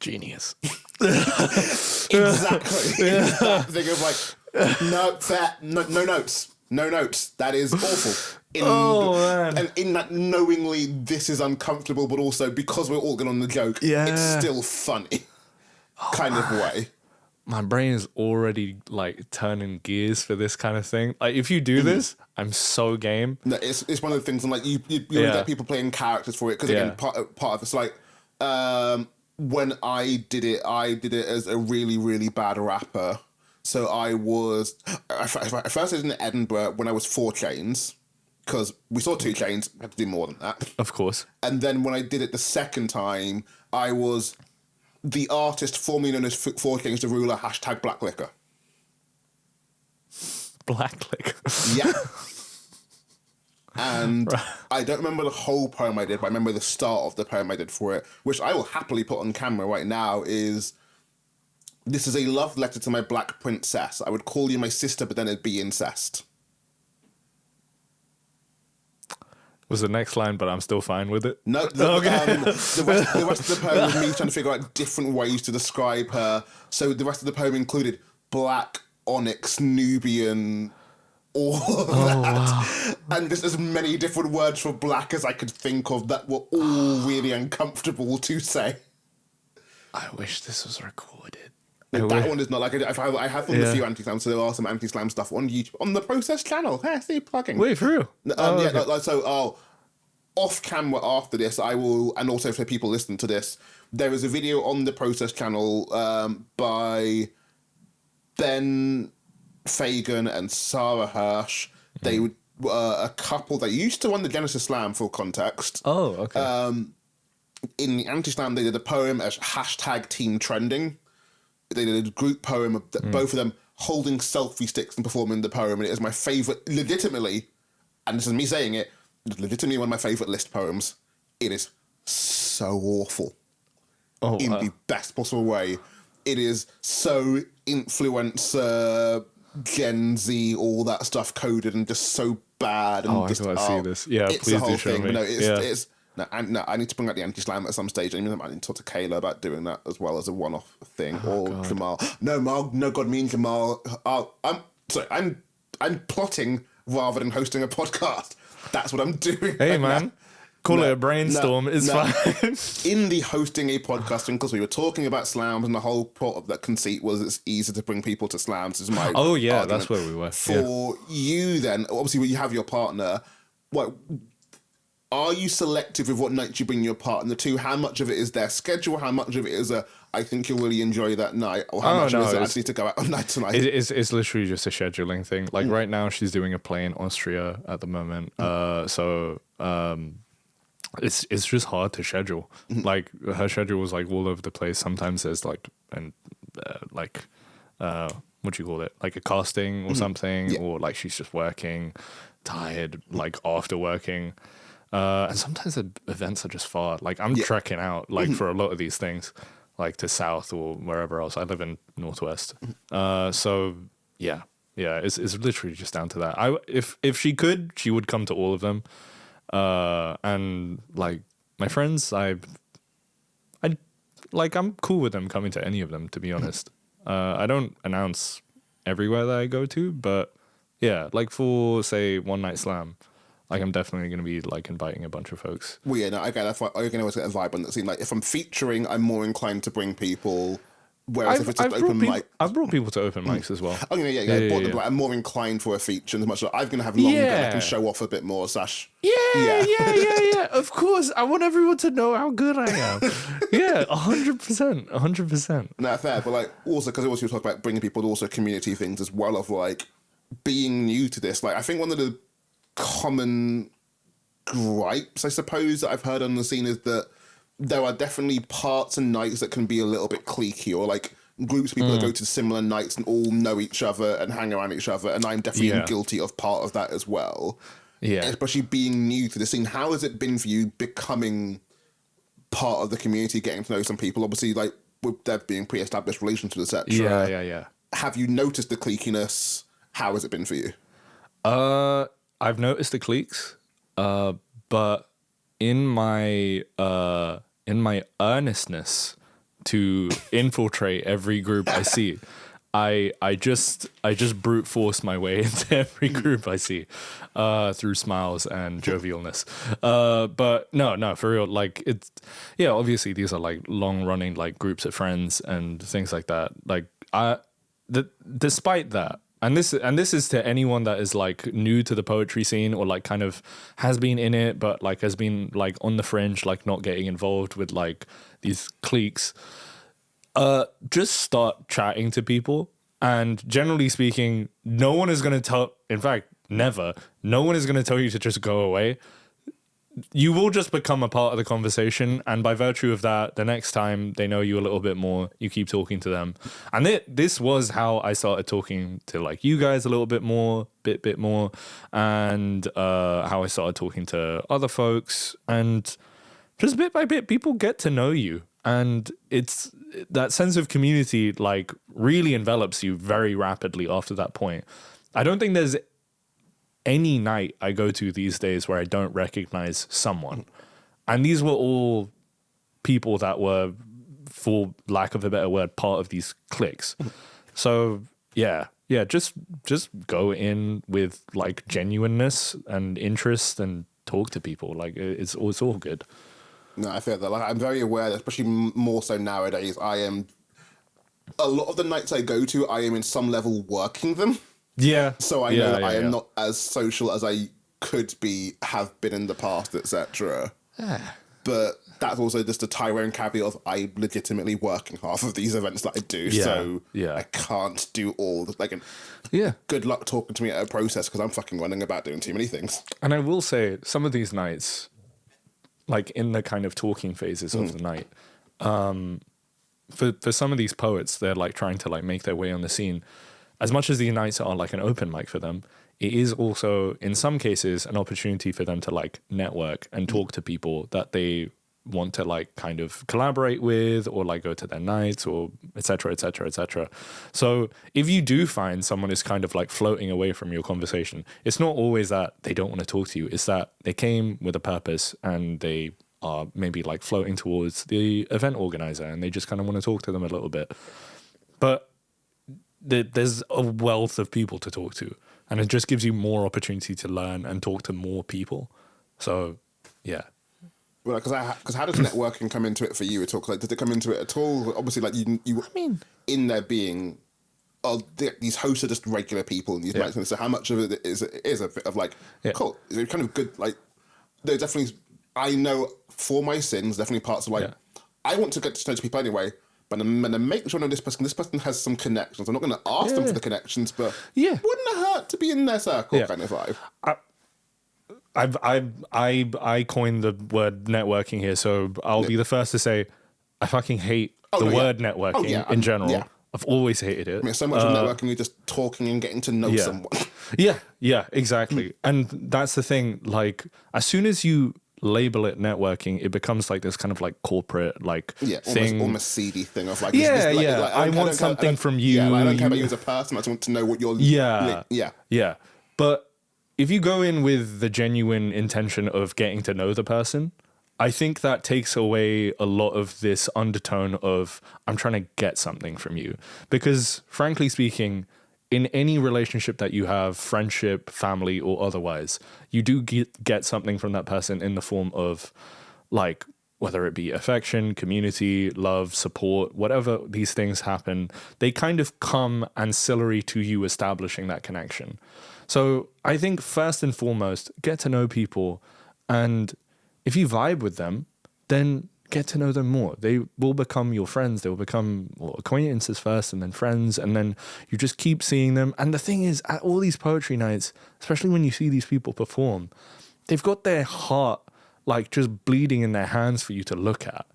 Genius. Exactly. That thing of like, no notes. No notes. That is awful. Man. And in that knowingly this is uncomfortable, but also because we're all going on the joke, it's still funny. Kind of way. My brain is already like turning gears for this kind of thing. Like if you do this, I'm so game. No, it's one of the things, and like you get people playing characters for it, because again, part of it's like when I did it as a really, really bad rapper. So I first did it in Edinburgh when I was 4 Chainz, because we saw 2 Chainz, had to do more than that. Of course. And then when I did it the second time, I was the artist formerly known as Four Kings the Ruler, hashtag Black Liquor. Black liquor. Yeah. And Right. I don't remember the whole poem I did, but I remember the start of the poem I did for it, which I will happily put on camera right now, is, "This is a love letter to my black princess. I would call you my sister, but then it'd be incest." Was the next line, but I'm still fine with it. No, the rest of the poem was me trying to figure out different ways to describe her. So the rest of the poem included black, onyx, Nubian, all of that. Wow. And just as many different words for black as I could think of that were all really uncomfortable to say. I wish this was recorded. That one is not like I have done a few anti-slams, so there are some anti-slam stuff on YouTube on the Process channel. Hey, see plugging. Wait, for real? Off camera after this, I will, and also for people listening to this, there is a video on the Process channel by Ben Fagan and Sarah Hirsch. They were a couple that used to run the Genesis Slam, for context. Oh, okay. In the anti-slam, they did a poem as hashtag Team Trending. They did a group poem of both of them holding selfie sticks and performing the poem, and it is my favourite, legitimately, and this is me saying it, legitimately one of my favourite list poems. It is so awful. In the best possible way. It is so influencer, Gen Z, all that stuff coded and just so bad. And I gotta see this. Yeah, it's please a whole do show thing. me. No, it's I need to bring out the anti-slam at some stage. I need to talk to Kayla about doing that as well as a one-off thing. Or God. Jamal. No, God, me and Jamal. I'm plotting rather than hosting a podcast. That's what I'm doing. Hey, man. Now. Call it a brainstorm. It's fine. In the hosting a podcast, because we were talking about slams, and the whole part of that conceit was it's easier to bring people to slams. Is my argument. That's where we were. For you, then, obviously, when you have your partner, what? Are you selective with what nights you bring your partner to? How much of it is their schedule? How much of it is I think you'll really enjoy that night? Or how much of it is actually to go out on night tonight? It's literally just a scheduling thing. Like right now, she's doing a play in Austria at the moment. It's just hard to schedule. Like her schedule was like all over the place. Sometimes there's what do you call it? Like a casting or something, or like she's just working, tired, like after working. And sometimes the events are just far. Like I'm trekking out for a lot of these things, like to South or wherever else. I live in Northwest. It's literally just down to that. If she could, she would come to all of them. And like my friends, I'm cool with them coming to any of them, to be honest. I don't announce everywhere that I go to, but yeah, like for say one night slam, like I'm definitely going to be like inviting a bunch of folks. Well, yeah, no, I get that. I can always get a vibe on that scene. Like if I'm featuring, I'm more inclined to bring people. Whereas if it's just open mic, I've brought people to open mics as well. Oh yeah. I'm more inclined for a feature, as much as I'm going to have longer. I can show off a bit more. Yeah. Of course, I want everyone to know how good I am. 100%. No, fair. But like also because we talk about bringing people to also community things as well, of like being new to this. Like I think one of the common gripes, I suppose, that I've heard on the scene is that there are definitely parts and nights that can be a little bit cliquey, or like groups of people that go to similar nights and all know each other and hang around each other, and I'm definitely guilty of part of that as well. Yeah. Especially being new to the scene. How has it been for you becoming part of the community, getting to know some people? Obviously, like with there being pre-established relationships, etc. Yeah. Have you noticed the cliquiness? How has it been for you? I've noticed the cliques, but in my earnestness to infiltrate every group I see, I just brute force my way into every group I see, through smiles and jovialness. But no, for real, like it's obviously these are like long running like groups of friends and things like that. Like despite that. And this is to anyone that is like new to the poetry scene, or like kind of has been in it but like has been like on the fringe, like not getting involved with like these cliques. Just start chatting to people, and generally speaking, no one is going to tell, in fact, never, no one is going to tell you to just go away. you will just become a part of the conversation, and by virtue of that, the next time they know you a little bit more, you keep talking to them. And this was how I started talking to like you guys a little bit more, bit more, and how I started talking to other folks, and just bit by bit, people get to know you, and it's that sense of community like really envelops you very rapidly after that point. I don't think there's any night I go to these days where I don't recognize someone. And these were all people that were, for lack of a better word, part of these cliques. So yeah, just go in with like genuineness and interest and talk to people. Like it's all good. No, I feel that. Like, I'm very aware that, especially more so nowadays, I am, a lot of the nights I go to, I am in some level working them. Yeah. So I know that I am not as social as I could be, have been in the past, etc. But that's also just a Tyrone caveat of I'm legitimately working half of these events that I do. So I can't do all the, like, good luck talking to me at a process because I'm fucking running about doing too many things. And I will say, some of these nights, like in the kind of talking phases of the night, for some of these poets, they're like trying to like make their way on the scene. As much as the nights are like an open mic for them, it is also in some cases an opportunity for them to like network and talk to people that they want to like kind of collaborate with or like go to their nights or et cetera, et cetera, et cetera. So if you do find someone is kind of like floating away from your conversation, it's not always that they don't want to talk to you. It's that they came with a purpose and they are maybe like floating towards the event organizer and they just kind of want to talk to them a little bit. But there's a wealth of people to talk to, and it just gives you more opportunity to learn and talk to more people. So, yeah. Well, because how does networking come into it for you at all? Like, did it come into it at all? Obviously, like you I mean, in there being, these hosts are just regular people in these nights. So how much of it is a bit of like, cool? Is it kind of good? Like, there's definitely, I know for my sins, definitely parts of like, I want to get to know people anyway. But I'm going to make sure I know this person has some connections. I'm not going to ask them for the connections, but wouldn't it hurt to be in their circle kind of vibe? I coined the word networking here, so I'll be the first to say I fucking hate the word networking in general. Yeah. I've always hated it. I mean, so much of networking is just talking and getting to know someone. Yeah, exactly. And that's the thing. Like, as soon as you label it networking, it becomes like this kind of like corporate like thing, almost seedy thing of like I want something from you. I don't care about you as a person. I just want to know what you're But if you go in with the genuine intention of getting to know the person, I think that takes away a lot of this undertone of I'm trying to get something from you, because frankly speaking, in any relationship that you have, friendship, family, or otherwise, you do get something from that person in the form of, like, whether it be affection, community, love, support, whatever these things happen, they kind of come ancillary to you establishing that connection. So I think first and foremost, get to know people, and if you vibe with them, then get to know them more. They will become your friends. They will become acquaintances first and then friends, and then you just keep seeing them. And the thing is, at all these poetry nights, especially when you see these people perform, they've got their heart like just bleeding in their hands for you to look at.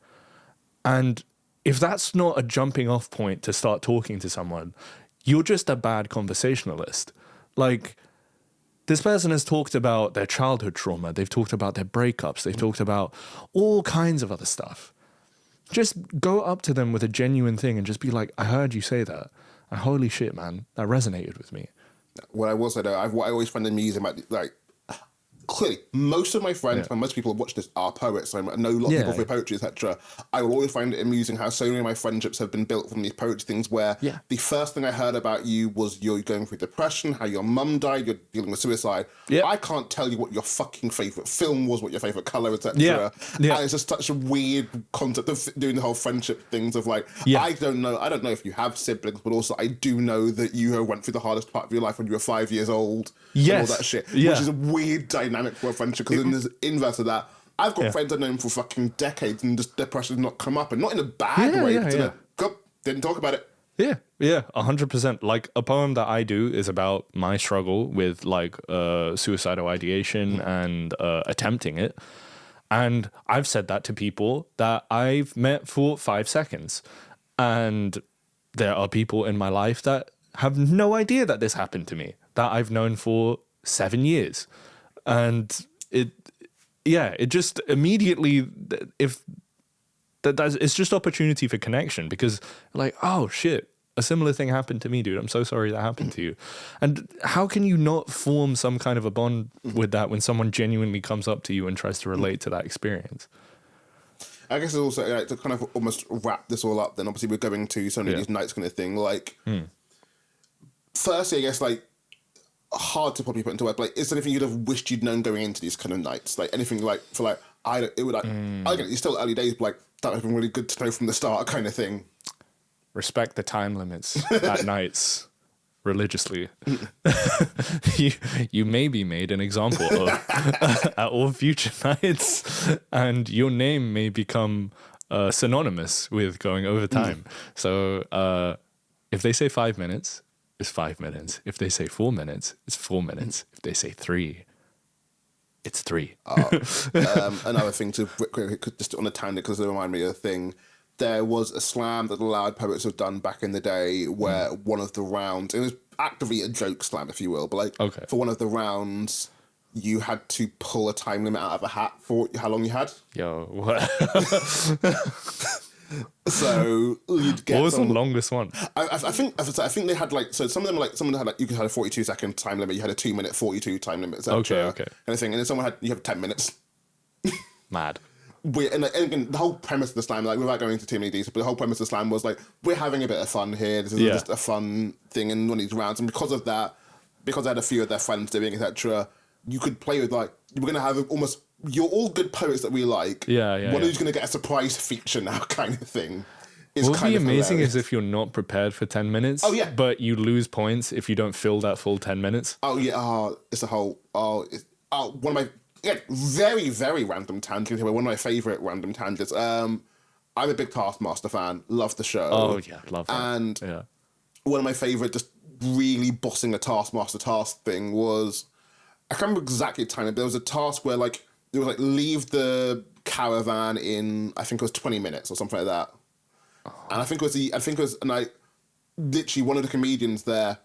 And if that's not a jumping off point to start talking to someone, you're just a bad conversationalist. Like, this person has talked about their childhood trauma. They've talked about their breakups. They've talked about all kinds of other stuff. Just go up to them with a genuine thing and just be like, I heard you say that. And holy shit, man, that resonated with me. What I will say though, what I always find amusing about, like, clearly, most of my friends and most people who watch this are poets. So I know a lot of people for poetry, etc. I will always find it amusing how so many of my friendships have been built from these poetry things where the first thing I heard about you was you're going through depression, how your mum died, you're dealing with suicide. I can't tell you what your fucking favourite film was, what your favourite colour, etc. And it's just such a weird concept of doing the whole friendship things of like, I don't know if you have siblings, but also I do know that you went through the hardest part of your life when you were 5 years old. And all that shit. Which is a weird dynamic for a friendship, because in the inverse of that, I've got friends I've known for fucking decades and just depression's not come up, and not in a bad way. Didn't talk about it. 100%. Like, a poem that I do is about my struggle with like suicidal ideation and attempting it. And I've said that to people that I've met for 5 seconds. And there are people in my life that have no idea that this happened to me, that I've known for 7 years. And it just immediately, if that's it's just opportunity for connection, because like, oh shit, a similar thing happened to me, dude. I'm so sorry that happened to you. And how can you not form some kind of a bond with that when someone genuinely comes up to you and tries to relate to that experience? I guess it's also like, to kind of almost wrap this all up. Then obviously we're going to so many of these nights kind of thing. Like, firstly, I guess like hard to probably put into words. Like, is there anything you'd have wished you'd known going into these kind of nights? Like anything like for like it would like I get it's still early days, but like that would have been really good to know from the start, kind of thing. Respect the time limits at nights religiously. you may be made an example of at all future nights, and your name may become synonymous with going over time. So if they say 5 minutes, it's 5 minutes. If they say 4 minutes, it's 4 minutes. If they say 3, it's 3. Another thing to just on a tangent, because it reminded me of a thing. There was a slam that allowed poets have done back in the day where one of the rounds, it was actively a joke slam, if you will, but like for one of the rounds, you had to pull a time limit out of a hat for how long you had. Yo, what? So you'd get. What was the longest one? I think they had like, so some of them had like you could have a 42-second time limit, you had a 2 minute 42 time limit, etc. Okay. Kind of thing, and then someone had you have 10 minutes. Mad. And again, the whole premise of the slam, like without going into too many details, but the whole premise of the slam was like, we're having a bit of fun here. This is just a fun thing in one of these rounds. And because of that, because I had a few of their friends doing, etc., you could play with like, we're going to have almost, you're all good poets that we like. Yeah. One who's going to get a surprise feature now kind of thing. What would be amazing is if you're not prepared for 10 minutes, but you lose points if you don't fill that full 10 minutes. Oh, yeah. It's a whole, one of my, very, very random tangent here. One of my favourite random tangents. I'm a big Taskmaster fan. Love the show. Oh, yeah. Love that. And one of my favourite just really bossing a Taskmaster task thing was, I can't remember exactly the time, but there was a task where like, it was like leave the caravan in, I think it was 20 minutes or something like that. And I think it was, and I literally one of the comedians there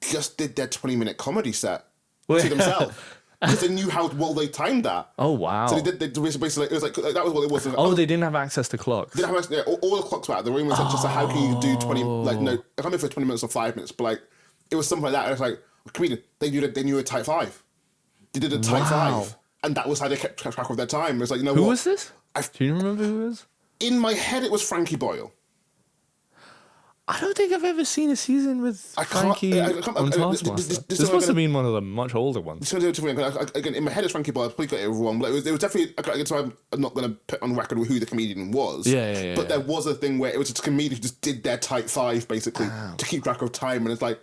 just did their 20-minute comedy set to themselves. Because they knew how well they timed that. Oh, wow. So they basically, it was like, that was what it was. Oh, they didn't have access to clocks. They didn't have access, all the clocks were out. The room was like, just like, how can you do 20, like, no, I can't remember for 20 minutes or 5 minutes, but like, it was something like that. And it was like, comedian, they knew a type 5. They did a type 5. And that was how they kept track of their time. It was like, you know who what? Was this? Do you remember who it was? In my head, it was Frankie Boyle. I don't think I've ever seen a season with Frankie on Taskmaster. This must have been one of the much older ones. Again, in my head, it's Frankie Boyle. I probably got it wrong, but it was definitely. So I'm not going to put on record who the comedian was. Yeah. But there was a thing where it was just a comedian who just did their type 5 basically to keep track of time, and it's like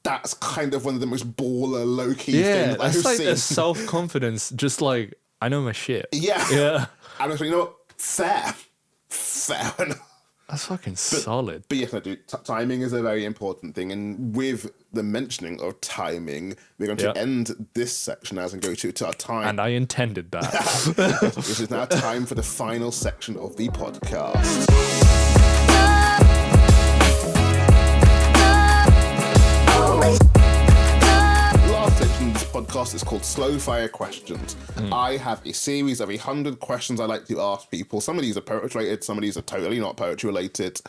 that's kind of one of the most baller low key things I've seen. That's like a self confidence, just like I know my shit. Yeah. And I was like, you know what, fair enough. That's fucking solid. But yes, I do. Timing is a very important thing. And with the mentioning of timing, we're going to end this section as and go to our time. And I intended that. This is now time for the final section of the podcast. Last section of this podcast is called Slow Fire Questions. I have a series of 100 questions I like to ask people. Some of these are poetry related, some of these are totally not poetry related.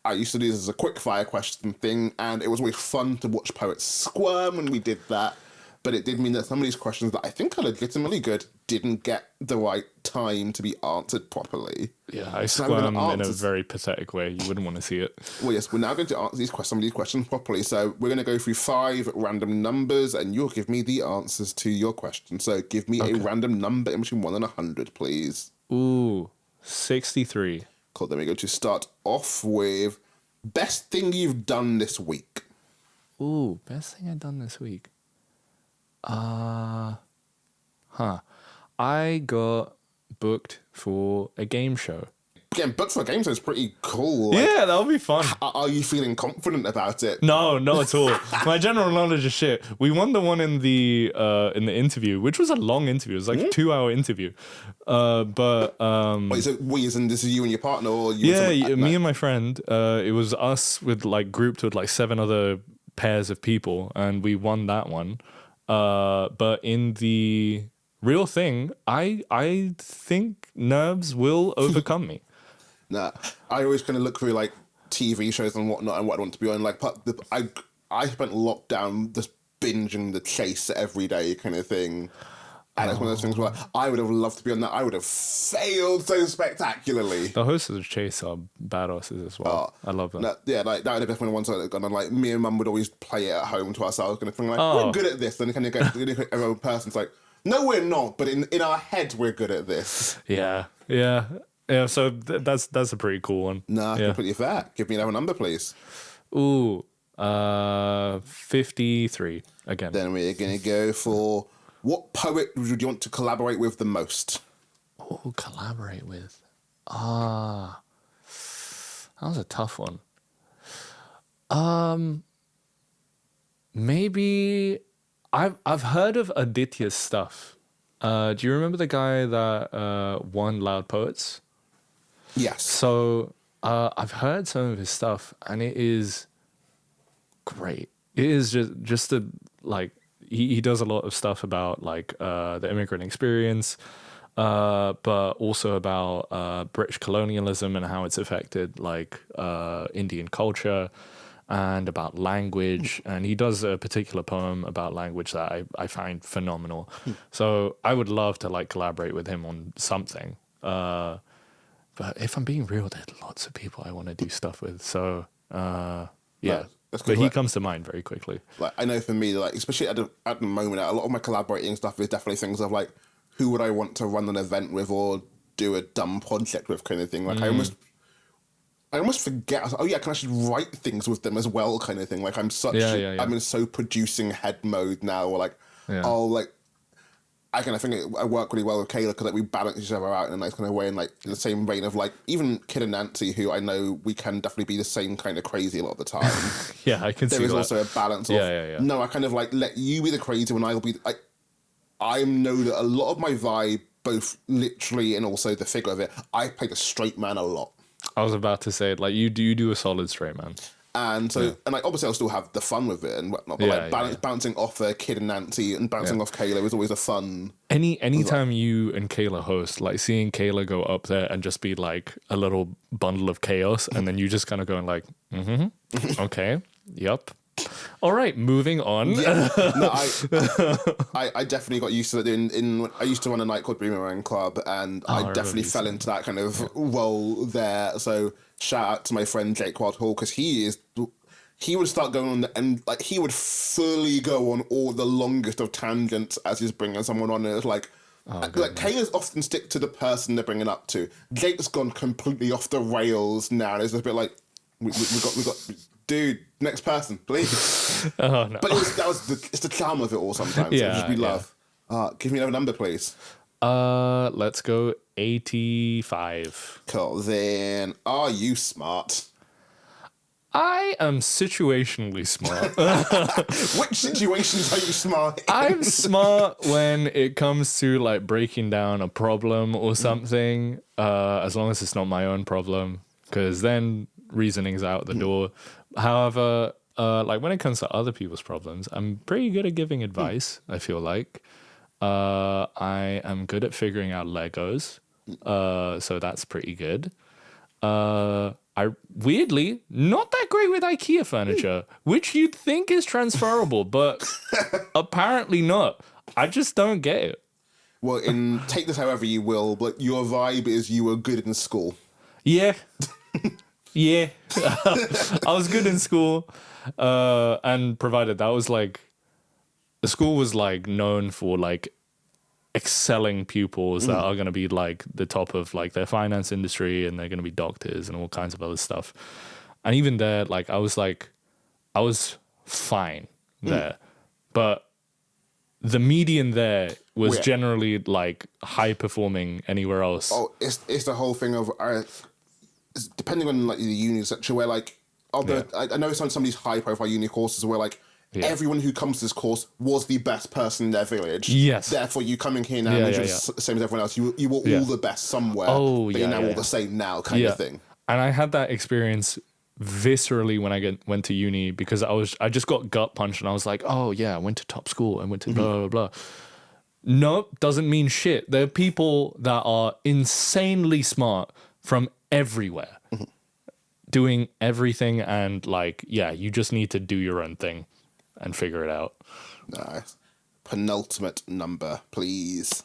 I used to do this as a quick fire question thing, and it was always fun to watch poets squirm when we did that. But it did mean that some of these questions that I think are legitimately good didn't get the right time to be answered properly. Yeah, I squirm in a very pathetic way. You wouldn't want to see it. Well, yes, we're now going to answer some of these questions properly. So we're going to go through 5 random numbers, and you'll give me the answers to your questions. So give me a random number in between 1 and 100, please. Ooh, 63. Cool, then we're going to start off with best thing you've done this week. Ooh, best thing I've done this week. I got booked for a game show. getting booked for a game show is pretty cool. Like, Yeah, that would be fun. are you feeling confident about it? No, not at all. My general knowledge is shit. We won the one in the interview, which was a long interview. It was like a 2-hour interview. Wait, so this is you and your partner, or you? Yeah, me and my friend. It was us with like grouped with like 7 other pairs of people, and we won that one. But in the real thing, I think nerves will overcome me. Nah, I always kind of look through like TV shows and whatnot and what I want to be on. Like, I spent lockdown just binging The Chase every day, kind of thing. And it's one of those things where I would have loved to be on that. I would have failed so spectacularly. The hosts of The Chase are badasses as well. I love them. No, yeah, like that would have been one of the ones that had gone on. Like, me and Mum would always play it at home to ourselves, kind of thing. Like, we're good at this. Then kind of go, every other person's like, no, we're not. But in our head, we're good at this. Yeah. So that's a pretty cool one. Nah, completely fair. Give me another number, please. Ooh, 53 again. Then we're gonna go for what poet would you want to collaborate with the most? Oh, collaborate with. That was a tough one. Maybe I've heard of Aditya's stuff. Do you remember the guy that won Loud Poets? Yes. So I've heard some of his stuff, and it is great. It is just a like he does a lot of stuff about like the immigrant experience, but also about British colonialism and how it's affected like Indian culture, and about language. And he does a particular poem about language that I find phenomenal. So I would love to like collaborate with him on something. But if I'm being real, there's lots of people I want to do stuff with. So yeah. But he comes to mind very quickly. Like, I know for me, like especially at the moment, a lot of my collaborating stuff is definitely things of like, who would I want to run an event with or do a dumb project with, kind of thing. Like I almost forget. Oh yeah, I can actually write things with them as well, kind of thing. Like I'm in so producing head mode now. Or like, I think I work really well with Kayla because like we balance each other out in a nice kind of way, and like in the same vein of like even Kid and Nancy, who I know we can definitely be the same kind of crazy a lot of the time. Yeah, I can see that. There is also a balance of no, I kind of like let you be the crazy one. I'll be like, I know that a lot of my vibe, both literally and also the figure of it, I play the straight man a lot. I was about to say, like, you do a solid straight man. And so, and like, obviously I'll still have the fun with it and whatnot, but bouncing off Kid and Nancy and bouncing off Kayla is always a fun. Anytime you and Kayla host, like seeing Kayla go up there and just be like a little bundle of chaos, and then you just kind of going like, okay, yep. All right, moving on. Yeah. No, I definitely got used to it. I used to run a night called Boomerang Club, and I definitely fell into that kind of role there. So shout out to my friend Jake Wildhall, because he would start going on and like he would fully go on all the longest of tangents as he's bringing someone on. And it's like, Kayla's often stick to the person they're bringing up to. Jake's gone completely off the rails now. And it's a bit like we got. Dude, next person, please. Oh no! But it's the charm of it all. Sometimes, yeah, just be love. Give me another number, please. Let's go 85. Cool. Then, are you smart? I am situationally smart. Which situations are you smart in? I'm smart when it comes to like breaking down a problem or something. As long as it's not my own problem, because then reasoning's out the door. However, like when it comes to other people's problems, I'm pretty good at giving advice. I feel like I am good at figuring out Legos, so that's pretty good. I weirdly not that great with IKEA furniture, which you'd think is transferable, but apparently not. I just don't get it. Well, take this however you will, but your vibe is you were good in school. Yeah. Yeah, I was good in school, and provided that was like, the school was like known for like excelling pupils that are going to be like the top of like their finance industry, and they're going to be doctors and all kinds of other stuff. And even there, like I was fine there, but the median there was generally like high performing anywhere else. Oh, it's the whole thing of depending on like the uni, etc., where like, I know some of these high profile uni courses where like everyone who comes to this course was the best person in their village. Yes. Therefore, you coming here now means you're the same as everyone else. You were all the best somewhere. Oh, but yeah, you're now all the same now, kind of thing. And I had that experience viscerally when I went to uni, because I just got gut punched and I was like, oh yeah, I went to top school, I went to blah blah blah. No, doesn't mean shit. There are people that are insanely smart from everywhere, doing everything, and like, yeah, you just need to do your own thing and figure it out. Nice. Penultimate number, please.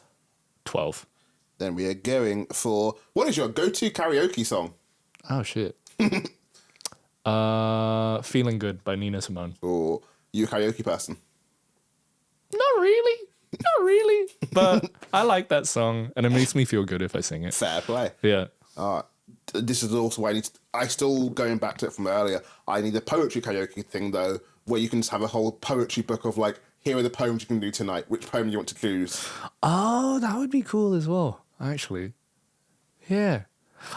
12. Then we are going for, what is your go-to karaoke song? Oh shit. Feeling Good by Nina Simone. Or you a karaoke person? Not really. Not really. But I like that song, and it makes me feel good if I sing it. Fair play. Yeah. This is also why I still, going back to it from earlier, I need a poetry karaoke thing, though, where you can just have a whole poetry book of, like, here are the poems you can do tonight. Which poem do you want to choose? Oh, that would be cool as well, actually. Yeah.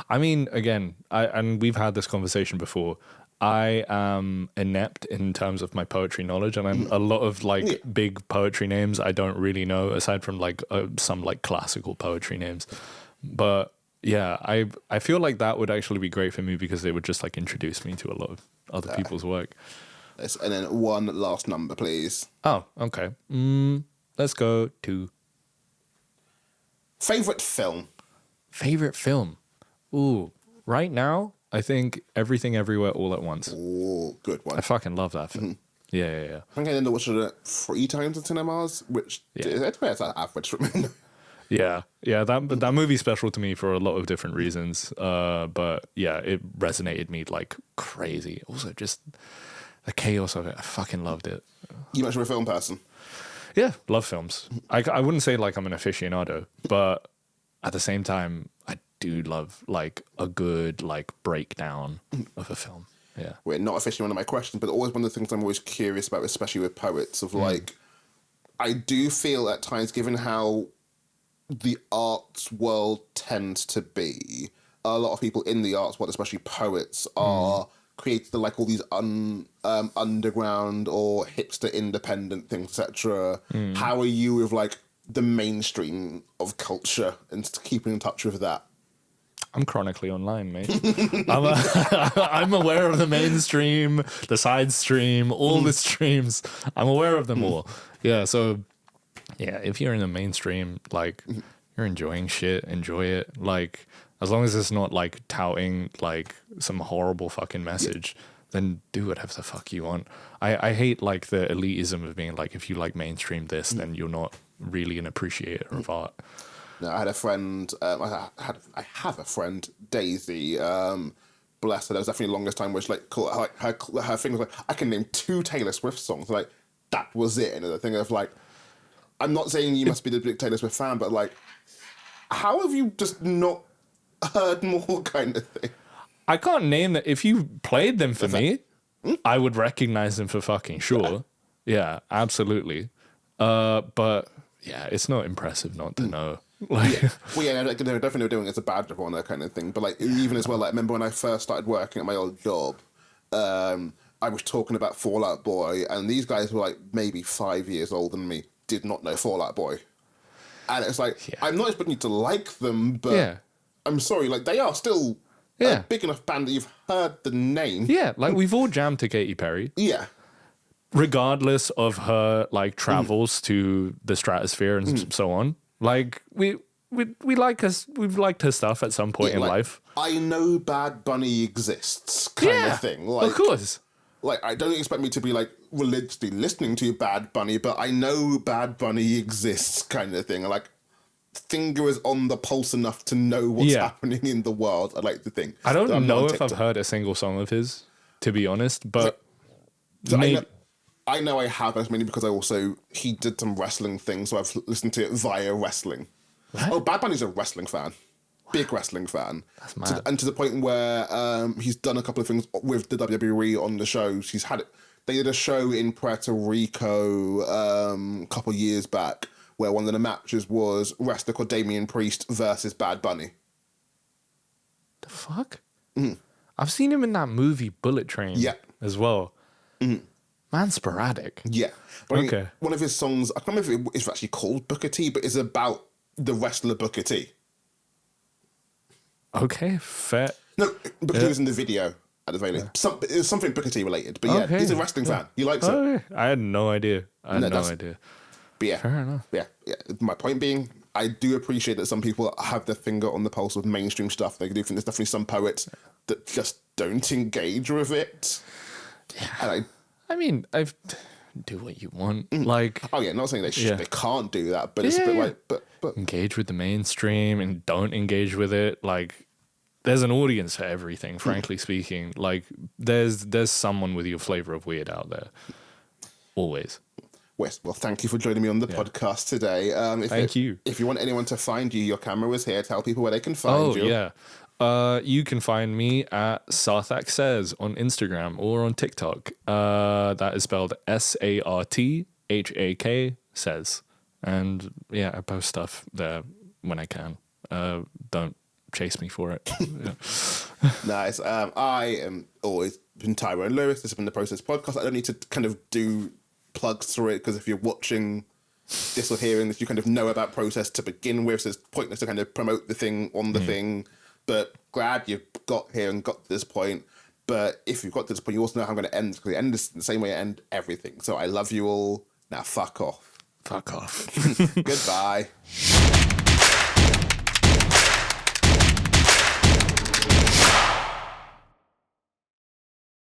I mean, again, and we've had this conversation before. I am inept in terms of my poetry knowledge, and I'm a lot of like big poetry names I don't really know, aside from like some like classical poetry names. But yeah, I feel like that would actually be great for me, because it would just like introduce me to a lot of other people's work. And then one last number, please. Oh, okay. Let's go to favorite film. Favorite film. Ooh, right now, I think Everything Everywhere All at Once. Oh, good one. I fucking love that film. Yeah. I think I ended up watching it 3 times in cinemas, which it's average for me. Yeah. That movie's special to me for a lot of different reasons. But yeah, it resonated me like crazy. Also, just the chaos of it. I fucking loved it. You much of a film person? Yeah, love films. I wouldn't say like I'm an aficionado, but at the same time, I do love like a good like breakdown of a film. Yeah. We're not officially one of my questions, but always one of the things I'm always curious about, especially with poets, of like, I do feel at times, given how the arts world tends to be, a lot of people in the arts world, especially poets, are created like all these underground or hipster independent things, etc. How are you with like the mainstream of culture and keeping in touch with that? I'm chronically online, mate. I'm aware of the mainstream, the side stream, all the streams. I'm aware of them all. Yeah, so yeah, if you're in the mainstream, like you're enjoying shit, enjoy it. Like as long as it's not like touting like some horrible fucking message, then do whatever the fuck you want. I hate like the elitism of being like, if you like mainstream this, then you're not really an appreciator of art. No, I had a friend. I have a friend, Daisy. Bless her. There was definitely the longest time where she like her thing was like, I can name 2 Taylor Swift songs. Like that was it. And the thing of like, I'm not saying you must be the big Taylor Swift fan, but like, how have you just not heard more, kind of thing? I can't name that. If you played them for me, I would recognize them for fucking sure. Yeah, absolutely. But yeah, it's not impressive not to know. Like, well, yeah, they're definitely doing it as a badge of honor kind of thing. But like, even as well, like, I remember when I first started working at my old job, I was talking about Fall Out Boy, and these guys were like maybe 5 years older than me, did not know Fall Out Boy. And it's like, I'm not expecting you to like them, but I'm sorry, like, they are still a big enough band that you've heard the name. Yeah, like, we've all jammed to Katy Perry. Yeah. Regardless of her, like, travels to the stratosphere and so on. Like, we've liked her stuff at some point in life. I know Bad Bunny exists, kind of thing. Like, of course. Like, I don't expect me to be, like, religiously listening to Bad Bunny, but I know Bad Bunny exists, kind of thing. Like, finger is on the pulse enough to know what's happening in the world, I'd like to think. I don't know if I've heard a single song of his, to be honest, but... I know I have, mainly because he did some wrestling things, so I've listened to it via wrestling. What? Oh, Bad Bunny's a wrestling fan. Big wrestling fan. That's mad. And to the point where he's done a couple of things with the WWE on the shows. They did a show in Puerto Rico a couple years back where one of the matches was wrestler called Damian Priest versus Bad Bunny. The fuck? I've seen him in that movie Bullet Train Yeah. as well. Man's sporadic. Yeah. But I mean, Okay. one of his songs, I can't remember if it's actually called Booker T, but it's about the wrestler Booker T. Okay, fair. No, Booker T was in the video at the very least. It was something Booker T related. But yeah, Okay. he's a wrestling fan. He likes it. Oh, I had no idea. I had no that's- idea. But yeah, Fair enough. yeah. My point being, I do appreciate that some people have their finger on the pulse of mainstream stuff. They do think there's definitely some poets that just don't engage with it. Yeah. And I mean, do what you want. Like, not saying they Yeah. can't do that, but it's a bit Yeah. like, but engage with the mainstream and don't engage with it. Like, there's an audience for everything, frankly speaking. Like, there's someone with your flavor of weird out there. Always. Wes, well, thank you for joining me on the podcast today. Thank you. If you want anyone to find you, your camera was here. Tell people where they can find you. Yeah. You can find me at Sarthak Says on Instagram or on TikTok. That is spelled Sarthak Says. And yeah, I post stuff there when I can. Don't chase me for it. Yeah. Nice. I am always been Tyrone Lewis. This has been the Process Podcast. I don't need to kind of do plugs through it because if you're watching this or hearing this, you kind of know about Process to begin with. So it's pointless to kind of promote the thing on the thing. But glad you've got here and got to this point. But if you've got to this point, you also know how I'm going to end, because I end this the same way I end everything. So I love you all. Now fuck off. Fuck off. Goodbye.